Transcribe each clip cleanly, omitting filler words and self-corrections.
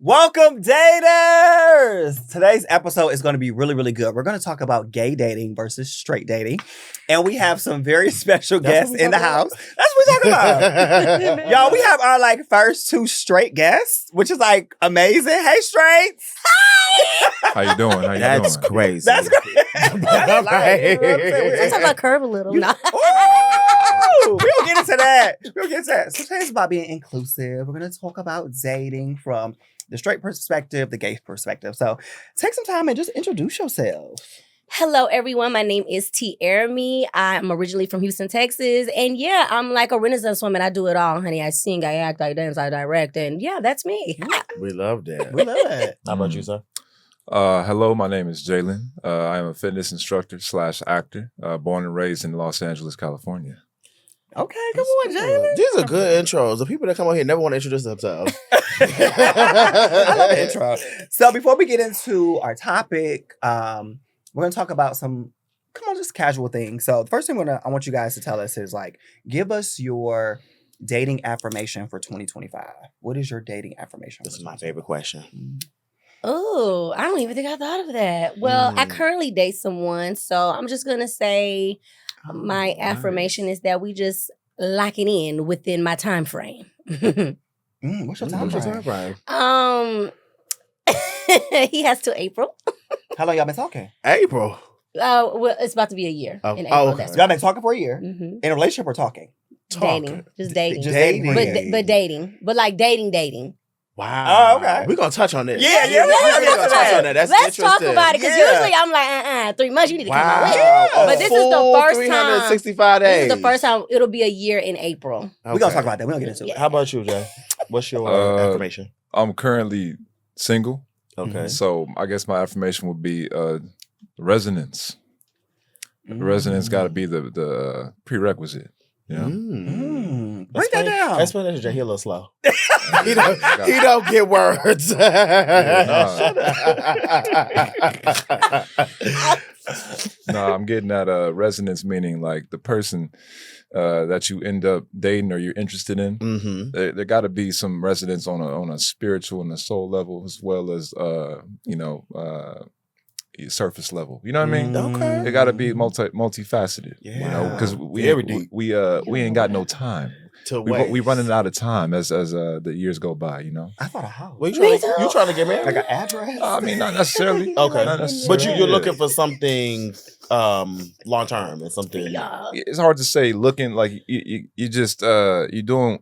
Welcome, daters! Today's episode is going to be really, really good. We're going to talk about gay dating versus straight dating. And we have some very special guests in the house. That's what we're talking about. Y'all, we have our first two straight guests, which is amazing. Hey, straights! Hi! How you doing? That's crazy. That's great. That's right. Let's talk about curve a little. No. We'll get into that. So today's about being inclusive. We're going to talk about dating from the straight perspective, the gay perspective. So take some time and just introduce yourself. Hello, everyone. My name is Tiaramy. I'm originally from Houston, Texas. And yeah, I'm like a Renaissance woman. I do it all, honey. I sing, I act, I dance, I direct. And yeah, that's me. We love that. We love it. How about you, sir? Hello, my name is Jalen. I am a fitness instructor / actor, born and raised in Los Angeles, California. Okay, come on, Jalen. These are good intros. The people that come on here never want to introduce themselves. I love the intro. So before we get into our topic, we're going to talk about some, just casual things. So the first thing I want you guys to tell us is give us your dating affirmation for 2025. What is your dating affirmation? This is my favorite question. Oh, I don't even think I thought of that. Well, I currently date someone, so I'm just going to say my affirmation is that we just lock it in within my time frame. What's your time frame? He has till April. How long y'all been talking? April. Well, it's about to be a year in April. Okay. So y'all been talking for a year? Mm-hmm. In a relationship or talking? Dating. Just dating. Just dating. But dating. But dating. Wow. Oh, okay. We're going to touch on this. Yeah, we're going to touch on that. That's Let's talk interesting. about it, because usually I'm like, 3 months, you need to come out with it. Yeah. But this is the first time. 365 days. This is the first time it'll be a year in April. Okay. We're going to talk about that. We're going to get into it. How about you, Jay? What's your affirmation? I'm currently single, Okay. so I guess my affirmation would be resonance. Resonance got to be the prerequisite. Yeah. Break that down. Explanation, Jay. He a little slow. he don't get words. No, I'm getting at resonance, meaning the person that you end up dating or you're interested in. Mm-hmm. There got to be some resonance on a spiritual and a soul level, as well as surface level. You know what I mean? Okay. It got to be multifaceted. Yeah. You know, because we ain't got no time. We running out of time as the years go by. You know. I thought a house. Well, you trying to get married? Like an address? I mean, not necessarily. Okay. Not necessarily. But you're looking for something long term and something. It's hard to say. Looking like you just you're doing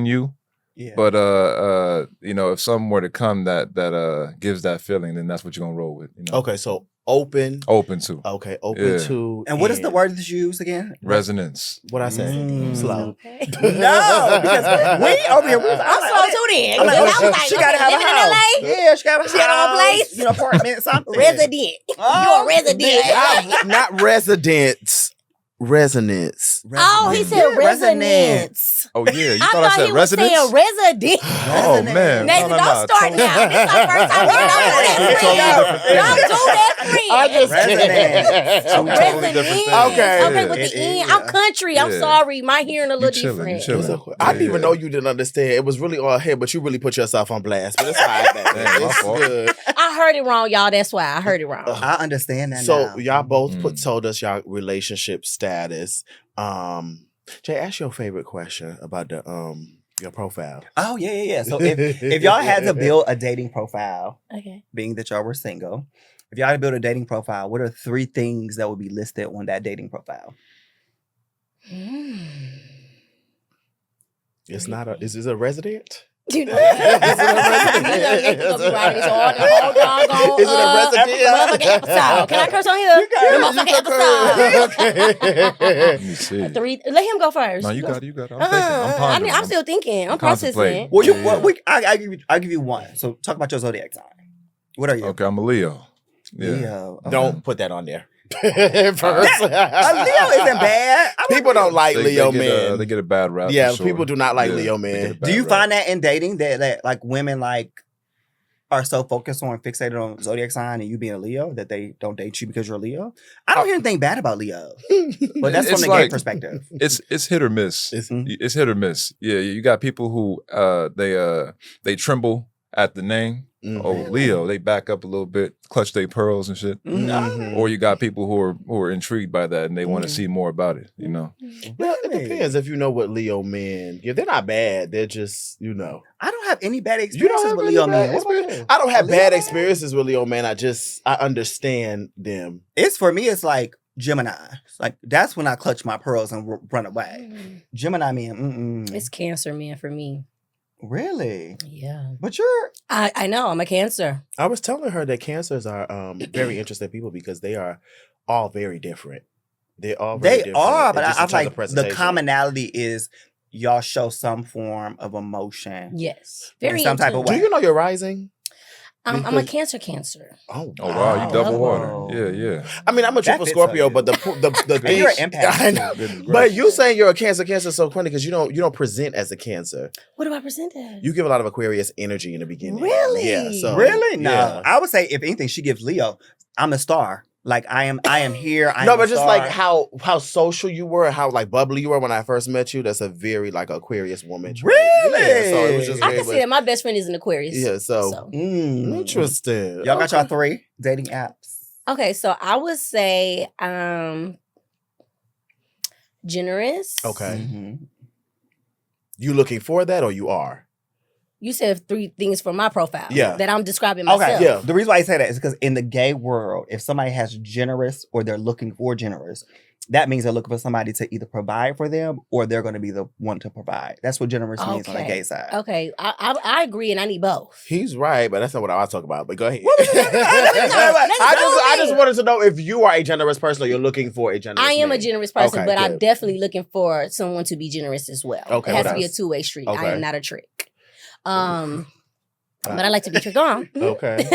you. Yeah. But if something were to come that gives that feeling, then that's what you're gonna roll with. You know? Okay, so open To. Okay, open to. And what is the word that you use again? Resonance. What I said? Slow. Okay. No, because we over here. I'm slow too then. I'm like, I was like, she gotta have a living house. in LA? Yeah, she got a house. She got her own place? Apartment, something. Resident. You're a resident. Not residence. Resonance. Oh, he said resonance. Oh yeah, you I thought I he said was residence? saying resident. Oh man, Nathan, no. don't start now. This is our first time. Don't do that, friend. Don't do that, friend. I just Totally different thing. Okay, with the end. I'm country. I'm sorry. My hearing a little different. Chilling. I didn't even know you didn't understand. It was really all here, but you really put yourself on blast. But it's all right, baby. Damn, my It's fault. good. I heard it wrong, y'all. That's why I heard it wrong. I understand that So now. y'all both told us y'all relationship status. Jay, ask your favorite question about the your profile. Oh, yeah. So if y'all had to build a dating profile, Okay. being that y'all were single, if y'all had to build a dating profile, what are 3 things that would be listed on that dating profile? It's not a. Is it a resident? You know, Is it a resident? Can I curse on here? You can. The motherfucking episode. Let me see. 3. Let him go first. No, you got it. I'm thinking. I'm pondering. I'm still thinking. I'm processing. contemplating. Well, I give you one. So talk about your zodiac sign. What are you? Okay, I'm a Leo. Yeah. Leo. Okay. Don't put that on there. First. A Leo isn't bad. People don't like Leo men. They get a bad rap. Yeah, for sure. people do not like Yeah, Leo they men. get a bad Do you rap. find that in dating that women are so focused on fixated on zodiac sign and you being a Leo that they don't date you because you're a Leo? I don't hear anything bad about Leo, but that's from It's the gay like- perspective. It's hit or miss. It's- It's hit or miss. Yeah, you got people who they tremble at the name. Oh, Leo, they back up a little bit, clutch their pearls and shit. Or you got people who are intrigued by that and they want to see more about it, you know. Well, it depends if you know what Leo men give. They're not bad. They're just, I don't have any bad You experiences don't have with any Leo bad men. What about experience? you? I don't have Leo bad man? experiences with Leo men. I understand them. It's for me. It's like Gemini. It's like that's when I clutch my pearls and run away. Gemini men. It's Cancer man for me. Really? Yeah. But you're. I know. I'm a Cancer. I was telling her that Cancers are very interesting people because they are all very different. They're all very They different. are, but just I in terms like of the presentation. commonality is y'all show some form of emotion. Yes. In Very some type of intuitive. way. Do you know your rising? I'm a Because- Cancer. Oh, Oh wow, you double Wow. water. Yeah. I mean, I'm a triple fits Scorpio, on you. but the And thing you're an empath, I know. too. But you saying you're a Cancer is so funny because you don't present as a Cancer. What do I present as? You give a lot of Aquarius energy in the beginning. Really? Yeah. So Really? No. yeah. I would say if anything, she gives Leo. I'm a star. Like I am here. I'm No, a but just star. like how social you were, how like bubbly you were when I first met you. That's a very like Aquarius woman trait. Really? Yeah. So it was just I very can see that my best friend is an Aquarius. Yeah. So interesting. Y'all got y'all 3 dating apps. Okay, so I would say generous. Okay. Mhm. You looking for that or you are? You said 3 things for my profile. Yeah. That I'm describing myself. Okay. Yeah. The reason why I say that is because in the gay world, if somebody has generous or they're looking for generous, that means they're looking for somebody to either provide for them or they're going to be the one to provide. That's what generous means on the gay side. Okay, I agree, and I need both. He's right, but that's not what I was talking about. But go ahead. What was you talking about? I just wanted to know if you are a generous person or you're looking for a generous I am man. a generous person, Okay, but I'm good. definitely looking for someone to be generous as well. Okay, It has what to be a else? 2-way street. I Okay. am not a trick. But I like to be tricked on. Okay.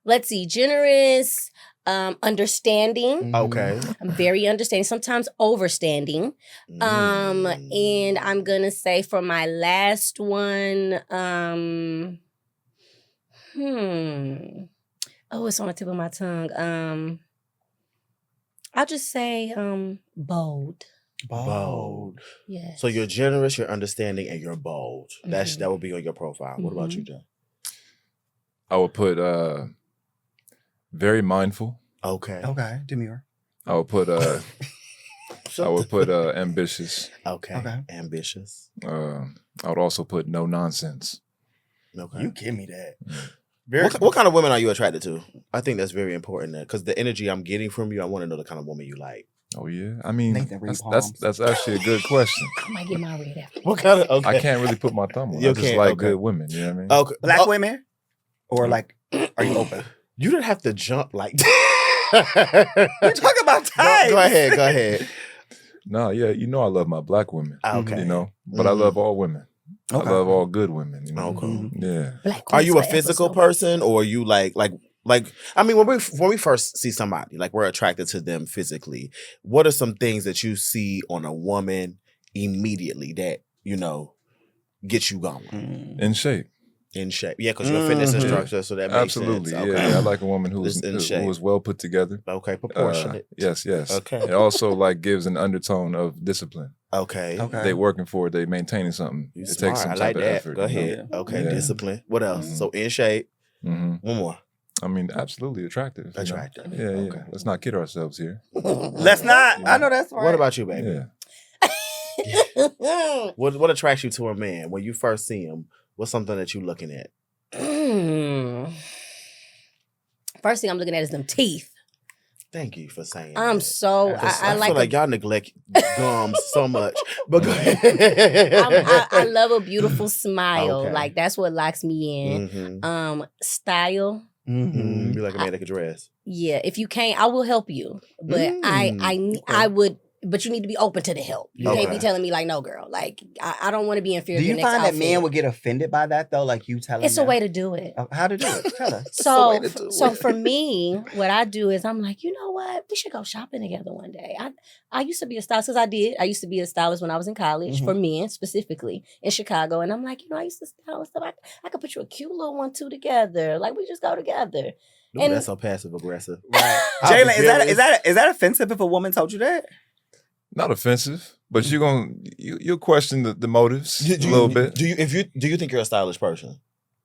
Let's see, generous, understanding. Okay. I'm very understanding, sometimes overstanding. And I'm gonna say for my last one, oh, it's on the tip of my tongue. I'll just say bold. Bold. Yes. So you're generous, you're understanding, and you're bold. Mhm. That would be on your profile. What about Mhm. you, Joe? I would put very mindful. Okay. Okay. Demure. I would put ambitious. Okay. Okay. Ambitious. I would also put no nonsense. Okay. You give me that. What kind of women are you attracted to? I think that's very important because the energy I'm getting from you, I want to know the kind of woman you like. Oh yeah, I mean Nathan Reed that's actually a good question. I might get my red after. What kind of? Okay. I can't really put my thumb on. You I just can't, like okay. good women. You know what I mean? Okay. Black women? Or like, are you open? You didn't have to jump like We're talking about time. Go ahead. No, yeah, you know I love my black women. Okay. You know, but I love all women. Okay. I love all good women. You know? Okay. Yeah. Black Are you a women's physical forever, person or are you like I mean when we first see somebody, like we're attracted to them physically, what are some things that you see on a woman immediately that, get you going? In shape. In shape. Yeah, because you're a fitness instructor, so that makes Absolutely. sense. Yeah. Okay. Yeah, I like a woman who's In shape. who is well put together. Okay, proportionate. Yes. Okay. It also like gives an undertone of discipline. Okay. They working for it. They maintaining something. You it smart. takes some I type like of that. effort. Go you know? ahead. Okay, Yeah. discipline. What else? Mhm. So in shape. Mm-hmm. One more. I mean, absolutely attractive. you know? Attractive. Yeah. Okay. Let's not kid ourselves here. Let's not. I know that's right. What about you, baby? Yeah. What attracts you to a man when you first see him? What's something that you're looking at? First thing I'm looking at is them teeth. Thank you for saying I'm that. so I I like feel like a, y'all neglect gums so much. But go ahead. I love a beautiful smile. Okay. Like that's what locks me in. Mhm. Mm-hmm. Style. You like a man that can dress. Yeah, if you can't, I will help you. But Okay. I would. But you need to be open to the help. You can't be Okay. telling me like, no, girl. Like I don't want to be inferior. Do you find that men would get offended by that though? Like you telling It's a them? way to do it. How to do it? Tell us. So for me, what I do is I'm like, you know what? We should go shopping together one day. I used to be a stylist because I did. I used to be a stylist when I was in college for men specifically in Chicago. And I'm like, I used to style and stuff. I could put you a cute little 1-2 together. Like we just go together. Ooh, And- that's so passive aggressive. Right. I'll be Jalen, jealous. is that offensive if a woman told you that? Not offensive, but you'll question the motives a little bit. Do you think you're a stylish person?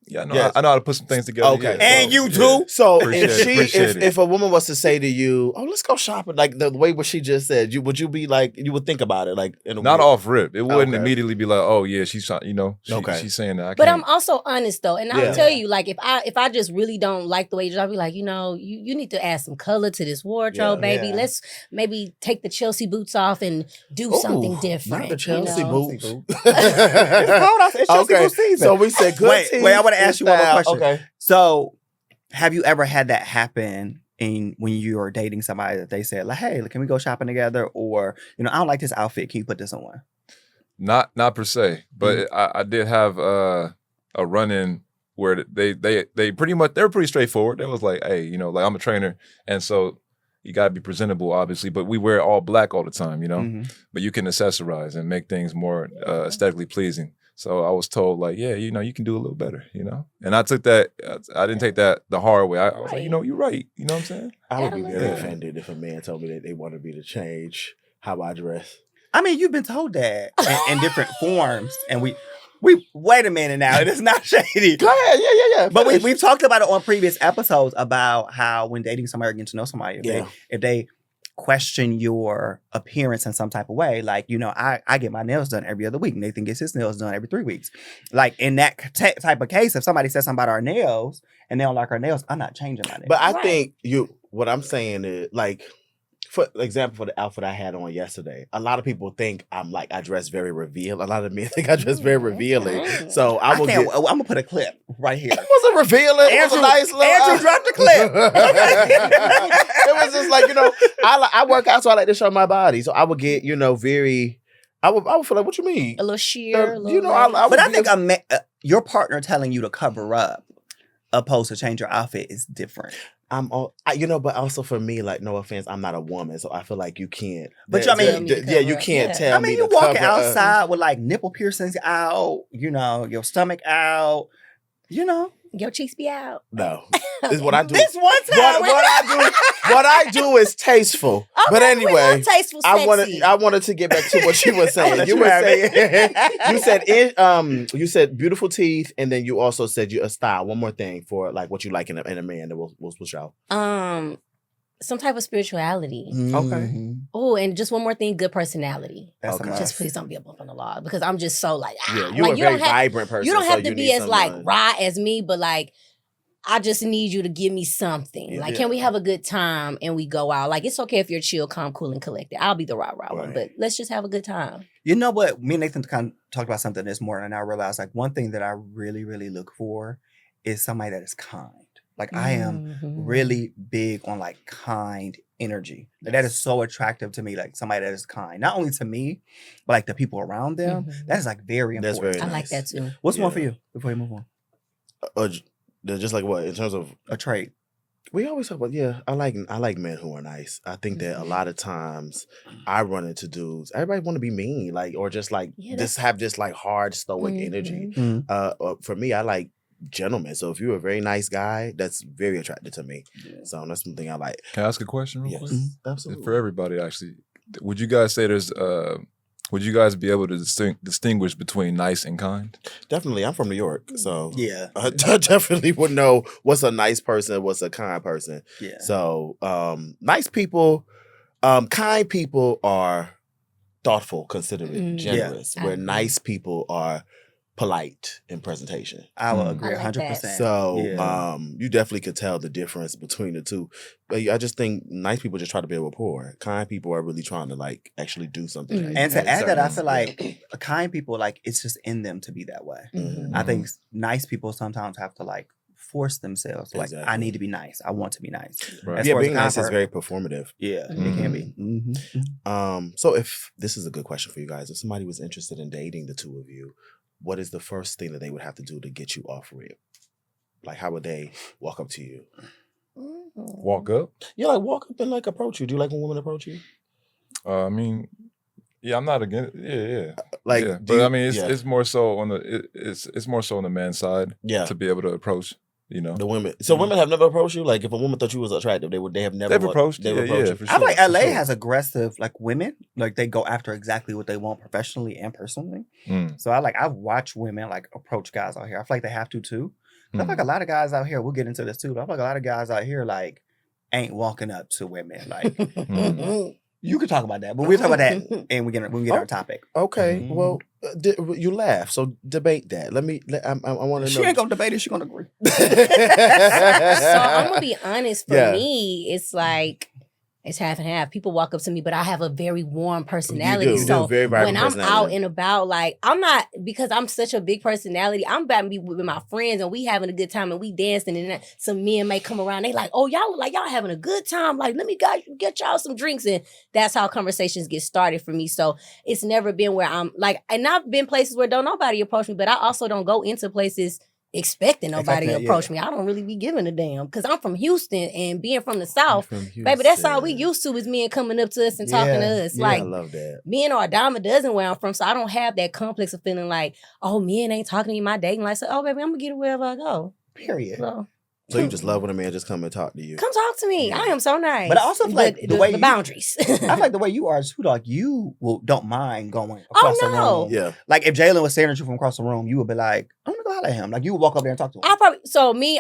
Yeah, Yes. I know how to put some things together. Okay. Yeah, And you too? So Appreciate it. if a woman was to say to you, "Oh, let's go shopping," like the way what she just said, would you be like, you would think about it like in a Not weird- off rip. It wouldn't Okay. immediately be like, oh yeah, she's trying. She's saying that. But I'm also honest though, and I'll Yeah. tell you, like if I just really don't like the way you dress, I'll be like, you need to add some color to this wardrobe, Yeah. baby. Yeah. Let's maybe take the Chelsea boots off and do something Ooh, different. Not the Chelsea boots. It's cold out. It's Chelsea Okay, boot season. so we said good. Wait, I want to ask you one more question. Okay. So, have you ever had that happen when you are dating somebody that they said, like, hey, can we go shopping together? Or, I don't like this outfit. Can you put this on? Not per se, but I did have a run-in where they pretty much, they were pretty straightforward. They was like, hey, like I'm a trainer, and so you got to be presentable, obviously, but we wear all black all the time, Mhm. but you can accessorize and make things more aesthetically pleasing. So I was told, like, yeah, you can do a little better, And I took that, I didn't take that the hard way. I was like, you're right. You know what I'm saying? I would be very Yeah. offended if a man told me that they wanted me to change how I dress. I mean, you've been told that in different forms. And we wait a minute now. It is not shady. Go ahead, yeah. But Finish. we've talked about it on previous episodes about how when dating somebody or getting to know somebody, if they question your appearance in some type of way, like, I get my nails done every other week. Nathan gets his nails done every 3 weeks. Like in that type of case, if somebody says something about our nails and they don't like our nails, I'm not changing my nails. But I think what I'm saying is, like, for example, for the outfit I had on yesterday, a lot of people think I dress very revealing. A lot of men think I dress very revealing. So I'm gonna put a clip right here. It wasn't revealing. It was a nice little. Andrew dropped the clip. It was just like, I work out, so I like to show my body. So I would get, very. I would feel like, what you mean? A little sheer, I But I think your partner telling you to cover up opposed to change your outfit is different. But also for me, like, no offense, I'm not a woman, so I feel like you can't. But you can't tell me. I mean, you to walking cover outside with like nipple piercings out, your stomach out, Your cheeks be out. No, this is what I do. This one time, What I do is tasteful. Okay, But anyway, we love tasteful, sexy. I wanted to get back to what you were saying. You said beautiful teeth, and then you also said you a style. One more thing for like what you like in a man that we'll switch out. Some type of spirituality. Okay. Oh, and just one more thing, good personality. That's Okay. a must. Just please don't be a bump on the law because I'm just so like, Yeah, like, you're a you very don't have, vibrant person. you don't have so to you be need as like someone- raw as me, but like I just need you to give me something. Yeah. Like, can we have a good time and we go out? Like, it's okay if you're chill, calm, cool, and collected. I'll be the rah one, Right. but let's just have a good time. You know what? Me and Nathan kind of talked about something this morning, and I realized like one thing that I really, really look for is somebody that is kind. Like I am really big on like kind energy. Like, that is so attractive to me. Like somebody that is kind, not only to me, but like the people around them. Mhm. That is like very That's important. very I like that nice. too. What's one Yeah. for you before you move on? Just like what in terms of A trait. we always talk about I like men who are nice. I think that a lot of times I run into dudes. Everybody want to be mean, like or just like Yeah, just have this like hard stoic energy. For me, I like gentlemen. So if you're a very nice guy, that's very attractive to me. Yeah. So that's something I like. Can I ask a question real Yes, quick? absolutely. For everybody, actually, would you guys say would you guys be able to distinguish between nice and kind? Definitely, I'm from New York, so Yeah. I definitely would know what's a nice person, what's a kind person. Yeah. So nice people, kind people are thoughtful, considerate, generous. I Where agree. nice people are polite in presentation. I will Mm. agree I like 100%. that. So Yeah. you definitely could tell the difference between the two. But I just think nice people just try to build rapport. Kind people are really trying to like actually do something. Mhm. And to add that, I Certain- feel like kind people, like it's just in them to be that way. Mhm. I think nice people sometimes have to like force themselves. Like, I Exactly. need to be nice. I want to be nice. Right. As Yeah, far as being a kind nice is person- very performative. Yeah, it Mhm. can be. Mm-hmm. So if this is a good question for you guys, if somebody was interested in dating the two of you, what is the first thing that they would have to do to get you off rip? Like, how would they walk up to you? Walk up? Yeah, like walk up and like approach you. Do you like when women approach you? I mean, yeah, I'm not against. Yeah. Like, yeah. do But you- I mean, yeah. it's more so on the it's more so on the man's side Yeah. to be able to approach You know, The women. So women have never approached you. Like if a woman thought you was attractive, they have never. they've approached. They've Yeah, approached yeah, you. for I sure. feel like LA for sure. has aggressive like women. Like they go after exactly what they want professionally and personally. Mm, So I've watched women like approach guys out here. I feel like they have to too. I feel like mm. a lot of guys out here, we'll get into this too, but I feel like a lot of guys out here like ain't walking up to women. Like you could talk about that, but we'll talk about that and we get our topic. Okay, Mhm. well, you laugh, so debate that. I want to She know. ain't gonna debate it, she gonna agree. So I'm gonna be honest. For Yeah. me, it's like it's half and half. People walk up to me, but I have a very warm You personality. do. So Very vibrant when I'm personality. out and about, like I'm not, because I'm such a big personality. I'm about to be with my friends and we having a good time and we dancing, and then some men may come around. They like, oh, y'all look like y'all having a good time. Like, let me get y'all some drinks, and that's how conversations get started for me. So it's never been where I'm like, and I've been places where don't nobody approach me, but I also don't go into places expecting nobody to Expecting, approach yeah. me. I don't really be giving a damn because I'm from Houston, and being from the South, From baby, that's all we Houston. used to is men coming up to us and talking to us. Yeah, I Like, love that. me and Ardama doesn't where I'm from, so I don't have that complex of feeling like, oh, men ain't talking to me in my dating life. So, oh, baby, I'm gonna get it wherever I go. Period. So, So you just love when a man just come and talk to you. come talk to me. Yeah. I am so nice. But I also feel like the way you- boundaries. I feel like the way you are is who like you don't mind going across the no. room. Yeah. Like if Jalen was staring at you from across the room, you would be like, I'm gonna go holler at him. Like you would walk up there and talk to him.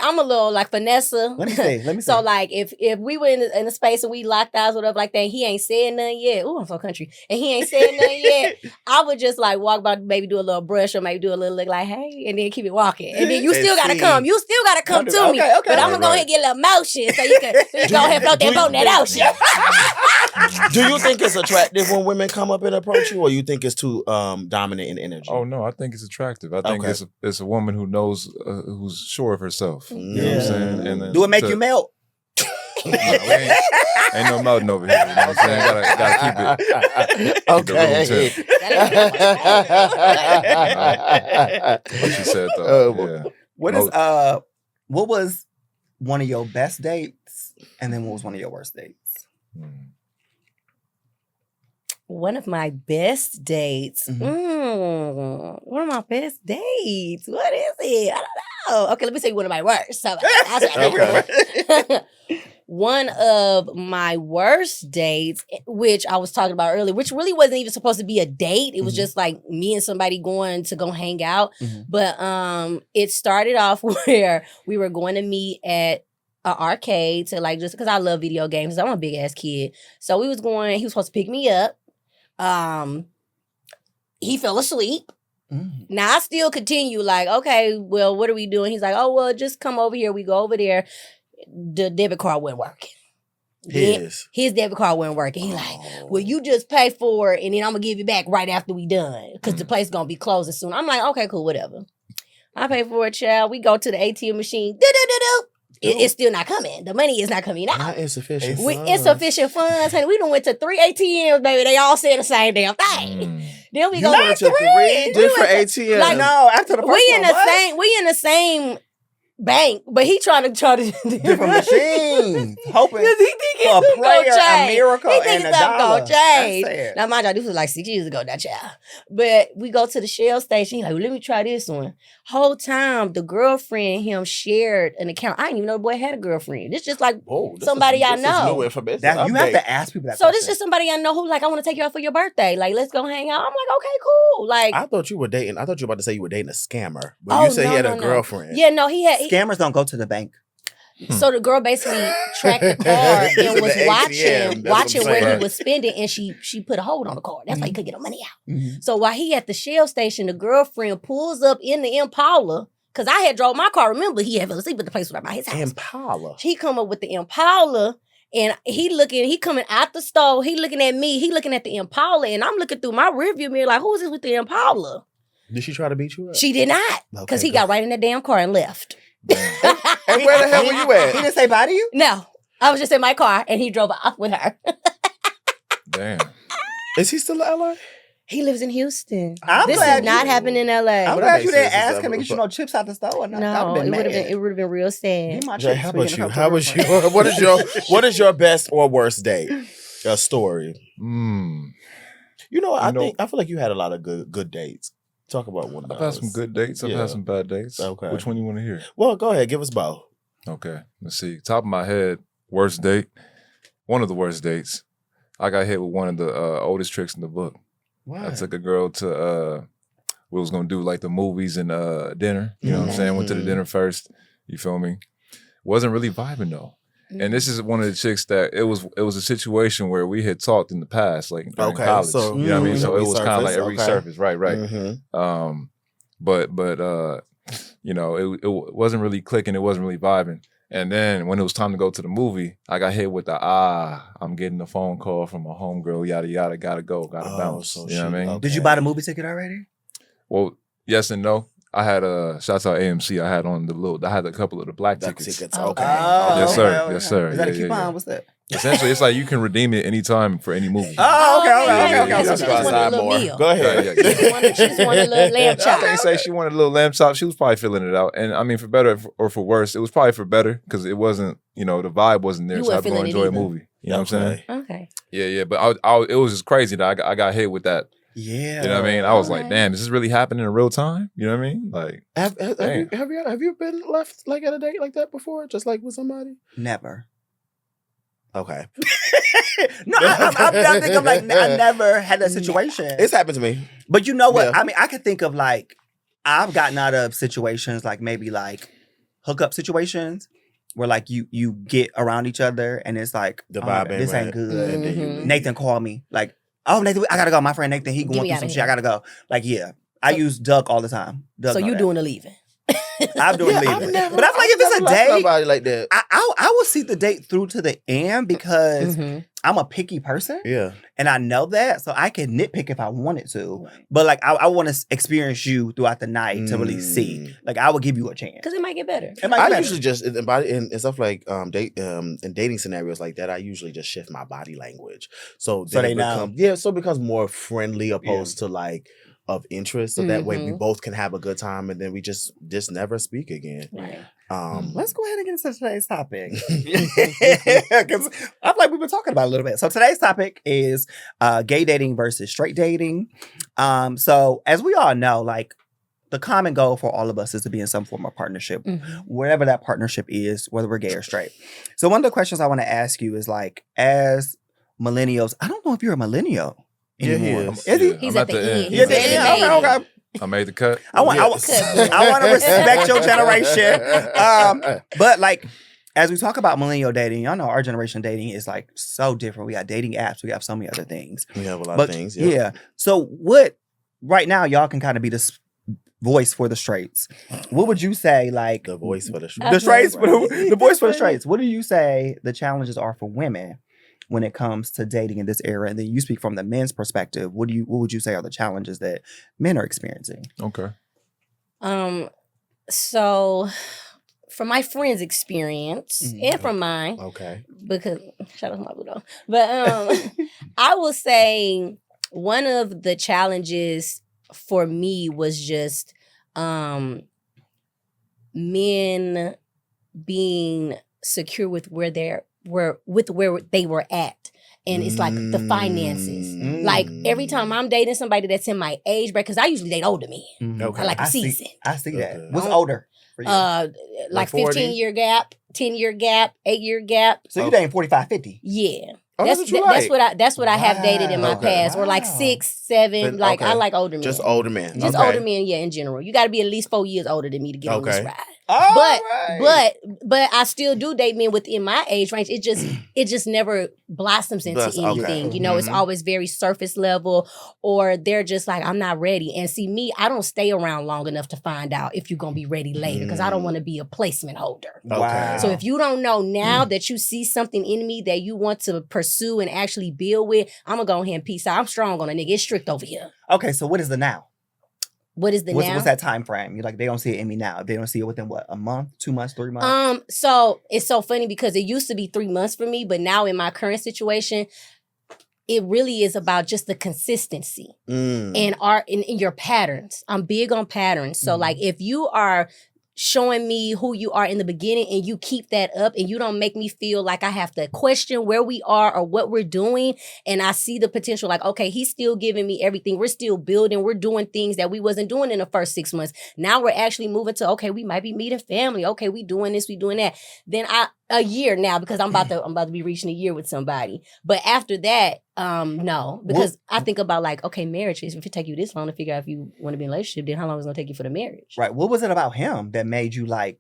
I'm a little like Vanessa. Let me see. So like if we were in a space and we locked eyes or whatever like that, he ain't said nothing yet. Ooh, I'm so country. And he ain't said nothing yet. I would just like walk by, maybe do a little brush or maybe do a little look like, hey, and then keep it walking. And then you And still gotta see. come. You still gotta come to me. Okay. But I'm gonna go ahead and get a little motion so you can go ahead and float that boat in that ocean. Do you think it's attractive when women come up and approach you, or you think it's too dominant in energy? Oh no, I think it's attractive. I think Okay. it's a woman who knows, who's sure of herself. You know what I'm saying? And then Do it make you melt? No, ain't no melting over here. You know what I'm saying? Gotta keep it. Okay. Keep What she said though. Yeah. What was one of your best dates, and then what was one of your worst dates? Mm. One of my best dates. Mhm. One of my best dates. What is it? I don't know. Okay, let me tell you one of my worst. So, one of my worst dates, which I was talking about earlier, which really wasn't even supposed to be a date. It was Mhm. just like me and somebody going to go hang out. Mhm. But it started off where we were going to meet at an arcade to like, just because I love video games. I'm a big ass kid. So he was supposed to pick me up. He fell asleep. Mhm. Now I still continue like, okay, well, what are we doing? He's like, oh, well, just come over here. We go over there. The debit card wasn't working. His debit card wasn't working. He like, well, you just pay for it and then I'm gonna give you back right after we done because the place gonna be closing soon. I'm like, okay, cool, whatever. I pay for it, child. We go to the ATM machine. It's still not coming. The money is not coming out. Not insufficient. With funds. insufficient funds, honey. We done went to 3 ATMs, baby. They all said the same damn thing. Mm. Then we You go went to 3 different ATMs. like, No, after the first we in one, the what? same. We in the same bank, but he trying to different machines, hoping Because he think for a it's gonna prayer, a change. miracle, He think and a it's gonna dollar. change. That's sad. Now, mind y'all, this was like 6 years ago, that child. But we go to the Shell station. He like, well, let me try this one. Whole time, the girlfriend and him shared an account. I didn't even know the boy had a girlfriend. This just like Whoa, this somebody I is know. new information. That, you have Update. to ask people that. so this question. is somebody I know who like, I want to take you out for your birthday. Like, let's go hang out. I'm like, okay, cool. Like, I thought you were dating. I thought you were about to say you were dating a scammer, but Oh, you said he no, had no, a no. girlfriend. yeah, no, he had. Scammers don't go to the bank. So the girl basically tracked the card This and is was the ATM. watching That's what I'm where saying. he was spending, and she put a hold on the card. That's why he couldn't get no money out. Mhm. So while he at the Shell station, the girlfriend pulls up in the Impala, because I had drove my car. Remember, he had fell asleep at the place right by his house. Impala. He come up with the Impala, and he coming out the stove. He looking at me. He looking at the Impala, and I'm looking through my rearview mirror like, who is this with the Impala? Did she try to beat you up? She did not, because Okay, he got right in that damn car and left. And where the hell were you He at? didn't say bye to you? No, I was just in my car, and he drove off with her. Damn. Is he still in LA? He lives in Houston. I'm This glad is not you- happening in LA. I'm But that glad makes you didn't sense, ask it's him to get you no chips out the store. Or nothing. No, it would have been real sad. Give my Jay, chips how so we about can you? come to How the was restaurant. you? What is your best or worst date? A story. Mm. You know, I You know- think I feel like you had a lot of good dates. Talk about one of I've those. had some good dates. I've Yeah. had some bad dates. Okay. Which one you want to hear? Well, go ahead. Give us both. Okay, let's see. Top of my head, worst date. One of the worst dates. I got hit with one of the oldest tricks in the book. What? I took a girl to we was gonna do like the movies and dinner. You know what I'm saying? Went to the dinner first. You feel me? Wasn't really vibing though. And this is one of the chicks that it was a situation where we had talked in the past, like during college. So you know what I mean? So it was kind of like a resurface. resurface, right. Mm-hmm. But you know, it wasn't really clicking. It wasn't really vibing. And then when it was time to go to the movie, I got hit with the I'm getting a phone call from a homegirl, yada yada, gotta go, gotta bounce. So you know what I mean? okay. Did you buy the movie ticket already? Well, yes and no. I had shouts out AMC. I had a couple of the black Black tickets. tickets. Okay. Okay. Yes, sir. Okay. Yes, sir. Is that a Yeah, coupon? yeah. What's that? Essentially, it's like you can redeem it anytime for any movie. Oh, okay. Yeah. So she just wanted a little meal. Go ahead. Yeah. She just wanted a little lamb I chop. can't say she wanted a little lamb chop. She was probably feeling it out. And I mean, for better or for worse, it was probably for better because it wasn't, the vibe wasn't there. You So I weren't go feeling it enjoy a either. movie. You know what I'm saying? Okay. Yeah. But it was just crazy that I got hit with that. Yeah. You know what I mean? I was like, Alright. damn, is this really happening in real time? You know what I mean? Like, Have Damn. you been left like at a date like that before? Just like with somebody? Never. Okay. No, I think I'm like, I never had that situation. It's happened to me. But you know what? Yeah. I mean, I could think of like, I've gotten out of situations like maybe like hookup situations where like you get around each other and it's like, The oh my vibe God, ain't this ain't right. good. And then you Mhm. leave. Nathan called me like, oh, Nathan, I gotta go. My friend Nathan, he Get going me through outta some here. shit. I gotta go. Like, yeah. I use Doug all the time. Doug So know you that. doing the leaving? I'm doing Yeah, leaving. I've never, But I feel like I've if it's never a left date, nobody like that. I will see the date through to the end because Mhm. I'm a picky person Yeah. and I know that. So I can nitpick if I wanted to. But like I want to experience you throughout the night to really see. Like I would give you a chance. Because it might get better. It might be I better. usually just in stuff like in dating scenarios like that, I usually just shift my body language. So So they it know. becomes, so it becomes more friendly opposed to like of interest. So that way we Mhm. both can have a good time and then we just never speak again. Right. Let's go ahead and get into today's topic. Because I feel like we've been talking about it a little bit. So today's topic is gay dating versus straight dating. So as we all know, like the common goal for all of us is to be in some form of partnership, Mhm. wherever that partnership is, whether we're gay or straight. So one of the questions I want to ask you is like, as millennials, I don't know if you're a millennial Yeah, he anymore. is. Is he? He's I'm at the end. Yeah, He's at the yeah, baby. okay. I made the cut. I want to respect your generation. But like, as we talk about millennial dating, y'all know our generation dating is like so different. We got dating apps. We have so many other things. We have a lot But of things. yeah. So what, right now, y'all can kind of be the voice for the straights. What would you say, like, The voice for the the straights, the voice for the straights? What do you say the challenges are for women when it comes to dating in this era? And then you speak from the men's perspective. What would you say are the challenges that men are experiencing? Okay. So from my friend's experience and from mine, Okay. because shout out to my Budo. But I will say one of the challenges for me was just men being secure with where they were at. And it's like the finances. Like every time I'm dating somebody that's in my age bracket, because I usually date older men. Okay. I like them I see seasoned. that. Okay. What's older for you? Like 40? 15-year gap, 10-year gap, 8-year gap. So you're dating 45, 50. Yeah. Oh, That's what you like. that's what I have dated in my Okay. past. Or like Wow. 6, 7. Then- Like I okay. like older men. Just older men. Just Okay. older men, yeah, in general. You got to be at least 4 years older than me to get on this Okay. ride. Oh, But I still do date men within my age range. It just never blossoms into Okay. anything. You know, it's Mhm. always very surface level, or they're just like, I'm not ready. And see, me, I don't stay around long enough to find out if you're gonna be ready later because I don't want to be a placement holder. Wow. So if you don't know now that you see something in me that you want to pursue and actually build with, I'm gonna go ahead and peace out. I'm strong on a nigga. It's strict over here. Okay, so what is the now? What is the now? What's that time frame? You're like, they don't see it in me now. They don't see it within what, a month, 2 months, 3 months? So it's so funny because it used to be 3 months for me, but now in my current situation, it really is about just the consistency and in your patterns. I'm big on patterns. So like if you are showing me who you are in the beginning, and you keep that up, and you don't make me feel like I have to question where we are or what we're doing, and I see the potential, like, okay, he's still giving me everything. We're still building. We're doing things that we wasn't doing in the first 6 months. Now we're actually moving to, okay, we might be meeting family. Okay, we doing this, we doing that. Then a year now, because I'm about to be reaching a year with somebody. But after that, no, because I think about like, okay, marriage is, if it take you this long to figure out if you want to be in a relationship, then how long is it gonna take you for the marriage? Right. What was it about him that made you like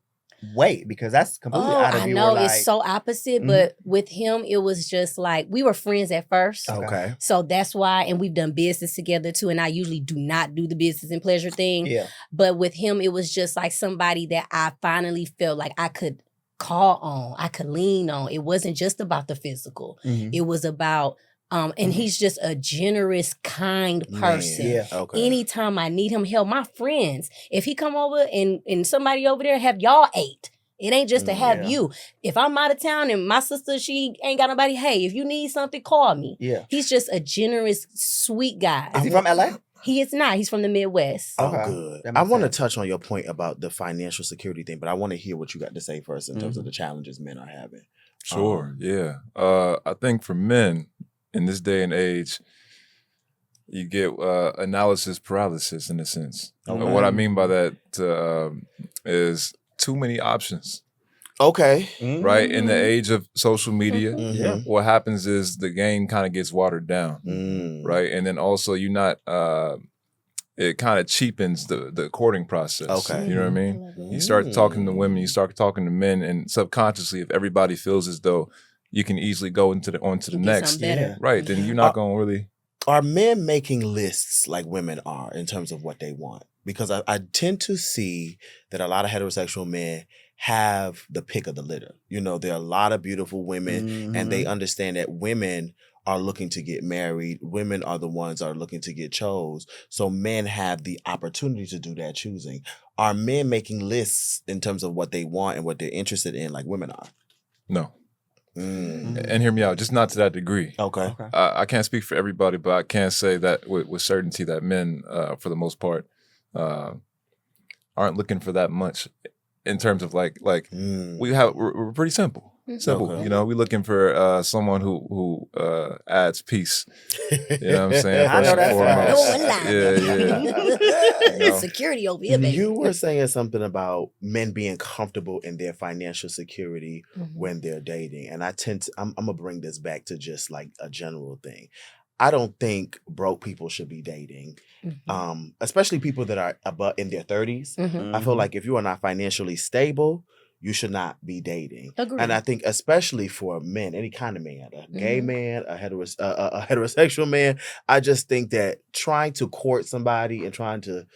wait? Because that's completely out of I you. know like, it's so opposite, but with him, it was just like we were friends at first. Okay. So that's why, and we've done business together too. And I usually do not do the business and pleasure thing. Yeah. But with him, it was just like somebody that I finally felt like I could call on, I could lean on. It wasn't just about the physical. It was about, and he's just a generous, kind person. Yeah. Okay. Anytime I need him, hell, my friends, if he come over and somebody over there have y'all ate, it ain't just to have you. If I'm out of town and my sister, she ain't got nobody, hey, if you need something, call me. Yeah. He's just a generous, sweet guy. Is he from LA? He is not. He's from the Midwest. Oh, Okay. good. That I makes want to sense. touch on your point about the financial security thing, but I want to hear what you got to say first in terms of the challenges men are having. Sure, yeah. I think for men in this day and age, you get analysis paralysis in a sense. Okay. What I mean by that is too many options, Okay. right? In the age of social media, Yeah. what happens is the game kind of gets watered down, right? And then also you're not, it kind of cheapens the courting process. Okay. You know what I mean? You start talking to women, you start talking to men, and subconsciously, if everybody feels as though you can easily go onto the Get next, something better. right? Then you're not going to really. Are men making lists like women are in terms of what they want? Because I tend to see that a lot of heterosexual men have the pick of the litter. You know, there are a lot of beautiful women and they understand that women are looking to get married. Women are the ones that are looking to get chose. So men have the opportunity to do that choosing. Are men making lists in terms of what they want and what they're interested in like women are? No. And hear me out, just not to that degree. Okay. I can't speak for everybody, but I can say that with certainty that men, for the most part, aren't looking for that much in terms of like we're pretty simple. Simple, Okay. you know, we're looking for someone who adds peace. You know what I'm saying? I know First and that's right. foremost. Yeah. You know? Security over here, baby. You were saying something about men being comfortable in their financial security when they're dating. And I'm going to bring this back to just like a general thing. I don't think broke people should be dating, especially people that are above in their 30s. I feel like if you are not financially stable, you should not be dating. Agreed. And I think especially for men, any kind of man, a gay man, a heterosexual man, I just think that trying to court somebody and trying to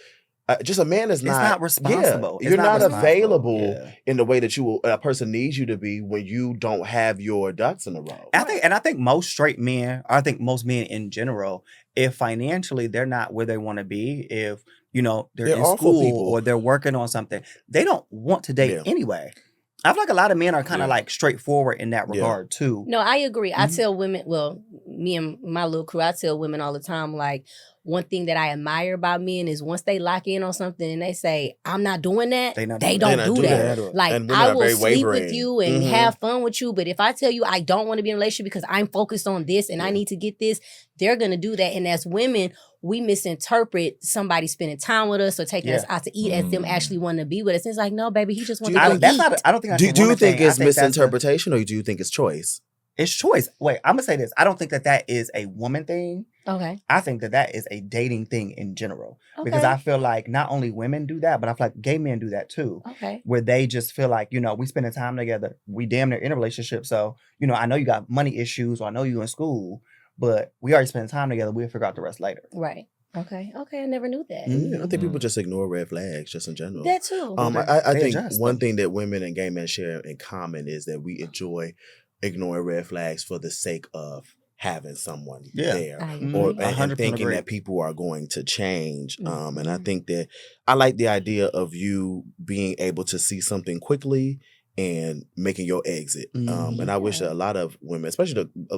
just a man is It's not responsible. Yeah, It's you're not not responsible. available Yeah. in the way that a person needs you to be when you don't have your ducks in a row. I think most straight men, or I think most men in general, if financially they're not where they want to be, if they're in awful school people. or they're working on something, they don't want to date anyway. I feel like a lot of men are kind of like straightforward in that regard too. No, I agree. I tell women, well, me and my little crew, I tell women all the time, like, one thing that I admire about men is once they lock in on something and they say, I'm not doing that, they don't do that. Like, And women I are will very sleep wavering. with you and have fun with you, but if I tell you I don't want to be in a relationship because I'm focused on this and I need to get this, they're going to do that. And as women, we misinterpret somebody spending time with us or taking us out to eat as them actually wanting to be with us. And it's like, no, baby, he just wants to go eat. I don't think that's Do a you woman think thing. I it's think that's misinterpretation or do you think it's choice? It's choice. Wait, I'm gonna say this. I don't think that is a woman thing. Okay. I think that is a dating thing in general. Okay. Because I feel like not only women do that, but I feel like gay men do that too. Okay. Where they just feel like, we spending time together. We damn near in a relationship. So, I know you got money issues or I know you in school, but we already spending time together. We'll figure out the rest later. Right. Okay. I never knew that. Yeah, I think people just ignore red flags just in general. That too. I They think adjust, one though. thing that women and gay men share in common is that we enjoy ignoring red flags for the sake of having someone there I agree. or Mhm. and 100% thinking agree. that people are going to change. And I Mhm. think that I like the idea of you being able to see something quickly and making your exit. Mhm. And I wish that a lot of women, especially a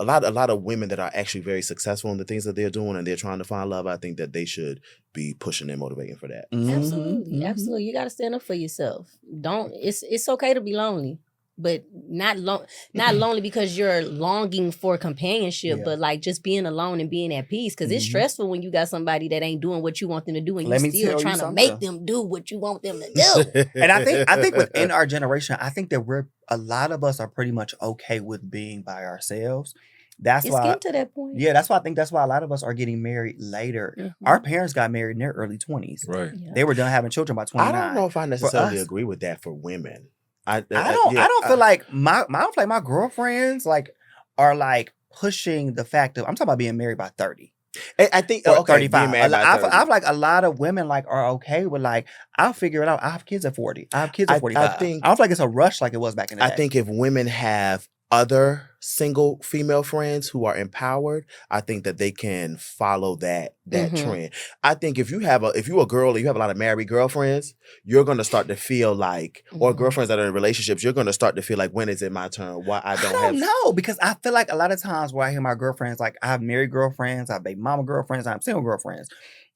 lot of women that are actually very successful in the things that they're doing and they're trying to find love, I think that they should be pushing and motivating for that. Absolutely, Mhm. absolutely. You got to stand up for yourself. Don't. It's okay to be lonely, but not lonely because you're longing for companionship, Yeah. but like just being alone and being at peace. Because it's Mhm. stressful when you got somebody that ain't doing what you want them to do, and Let you me still tell you trying to something. make them do what you want them to do. And I think within our generation, I think that a lot of us are pretty much okay with being by ourselves. That's It's why, getting to that point. yeah, that's why I think that's why a lot of us are getting married later. Mhm. Our parents got married in their early 20s. Right. Yeah. They were done having children by 29. I don't know if I necessarily us- agree with that for women. I don't feel like my girlfriends like are like pushing the fact of I'm talking about being married by 30. I think Or okay, 35. being married by I 30. feel like a lot of women like are okay with like I'll figure it out. I have kids at 40. I have kids at 45. I don't feel like it's a rush like it was back in the day. I think if women have other single female friends who are empowered, I think that they can follow that Mhm. trend. I think if you're a girl and you have a lot of married girlfriends, you're gonna start to feel like, or Mhm. girlfriends that are in relationships, you're gonna start to feel like, when is it my turn? Why I don't know because I feel like a lot of times where I hear my girlfriends, like I have married girlfriends, I have baby mama girlfriends, I have single girlfriends.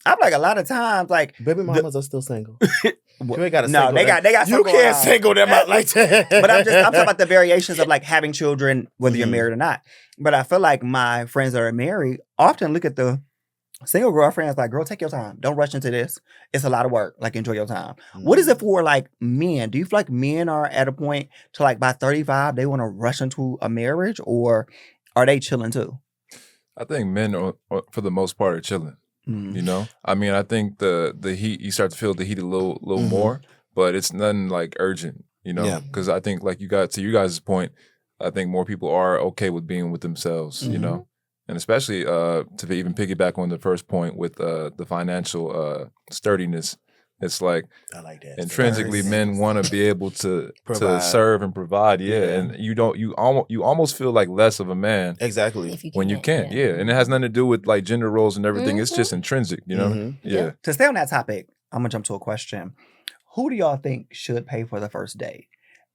I'm like a lot of times like baby mamas are still single. well, You ain't gotta no, single they them. got You some going can't on. single them out like that. But I'm talking about the variations of like having children, whether you're Mhm. married or not. But I feel like my friends that are married often look at the single girlfriends like, girl, take your time. Don't rush into this. It's a lot of work. Like, enjoy your time. What is it for like men? Do you feel like men are at a point to like by 35, they want to rush into a marriage, or are they chilling too? I think men are, for the most part, are chilling. You know, I mean, I think the heat, you start to feel the heat a little Mhm. more, but it's nothing like urgent, you know, Yeah. because I think like you got to you guys' point, I think more people are okay with being with themselves, you know, and especially to even piggyback on the first point with the financial sturdiness. It's like I like that. intrinsically men want to be able to Provide. serve and provide, yeah. Yeah. And you almost feel like less of a man Exactly. If you when you can't, yeah. And it has nothing to do with like gender roles and everything. It's just intrinsic, you know? Mhm. Yeah. To stay on that topic, I'm gonna jump to a question. Who do y'all think should pay for the first date?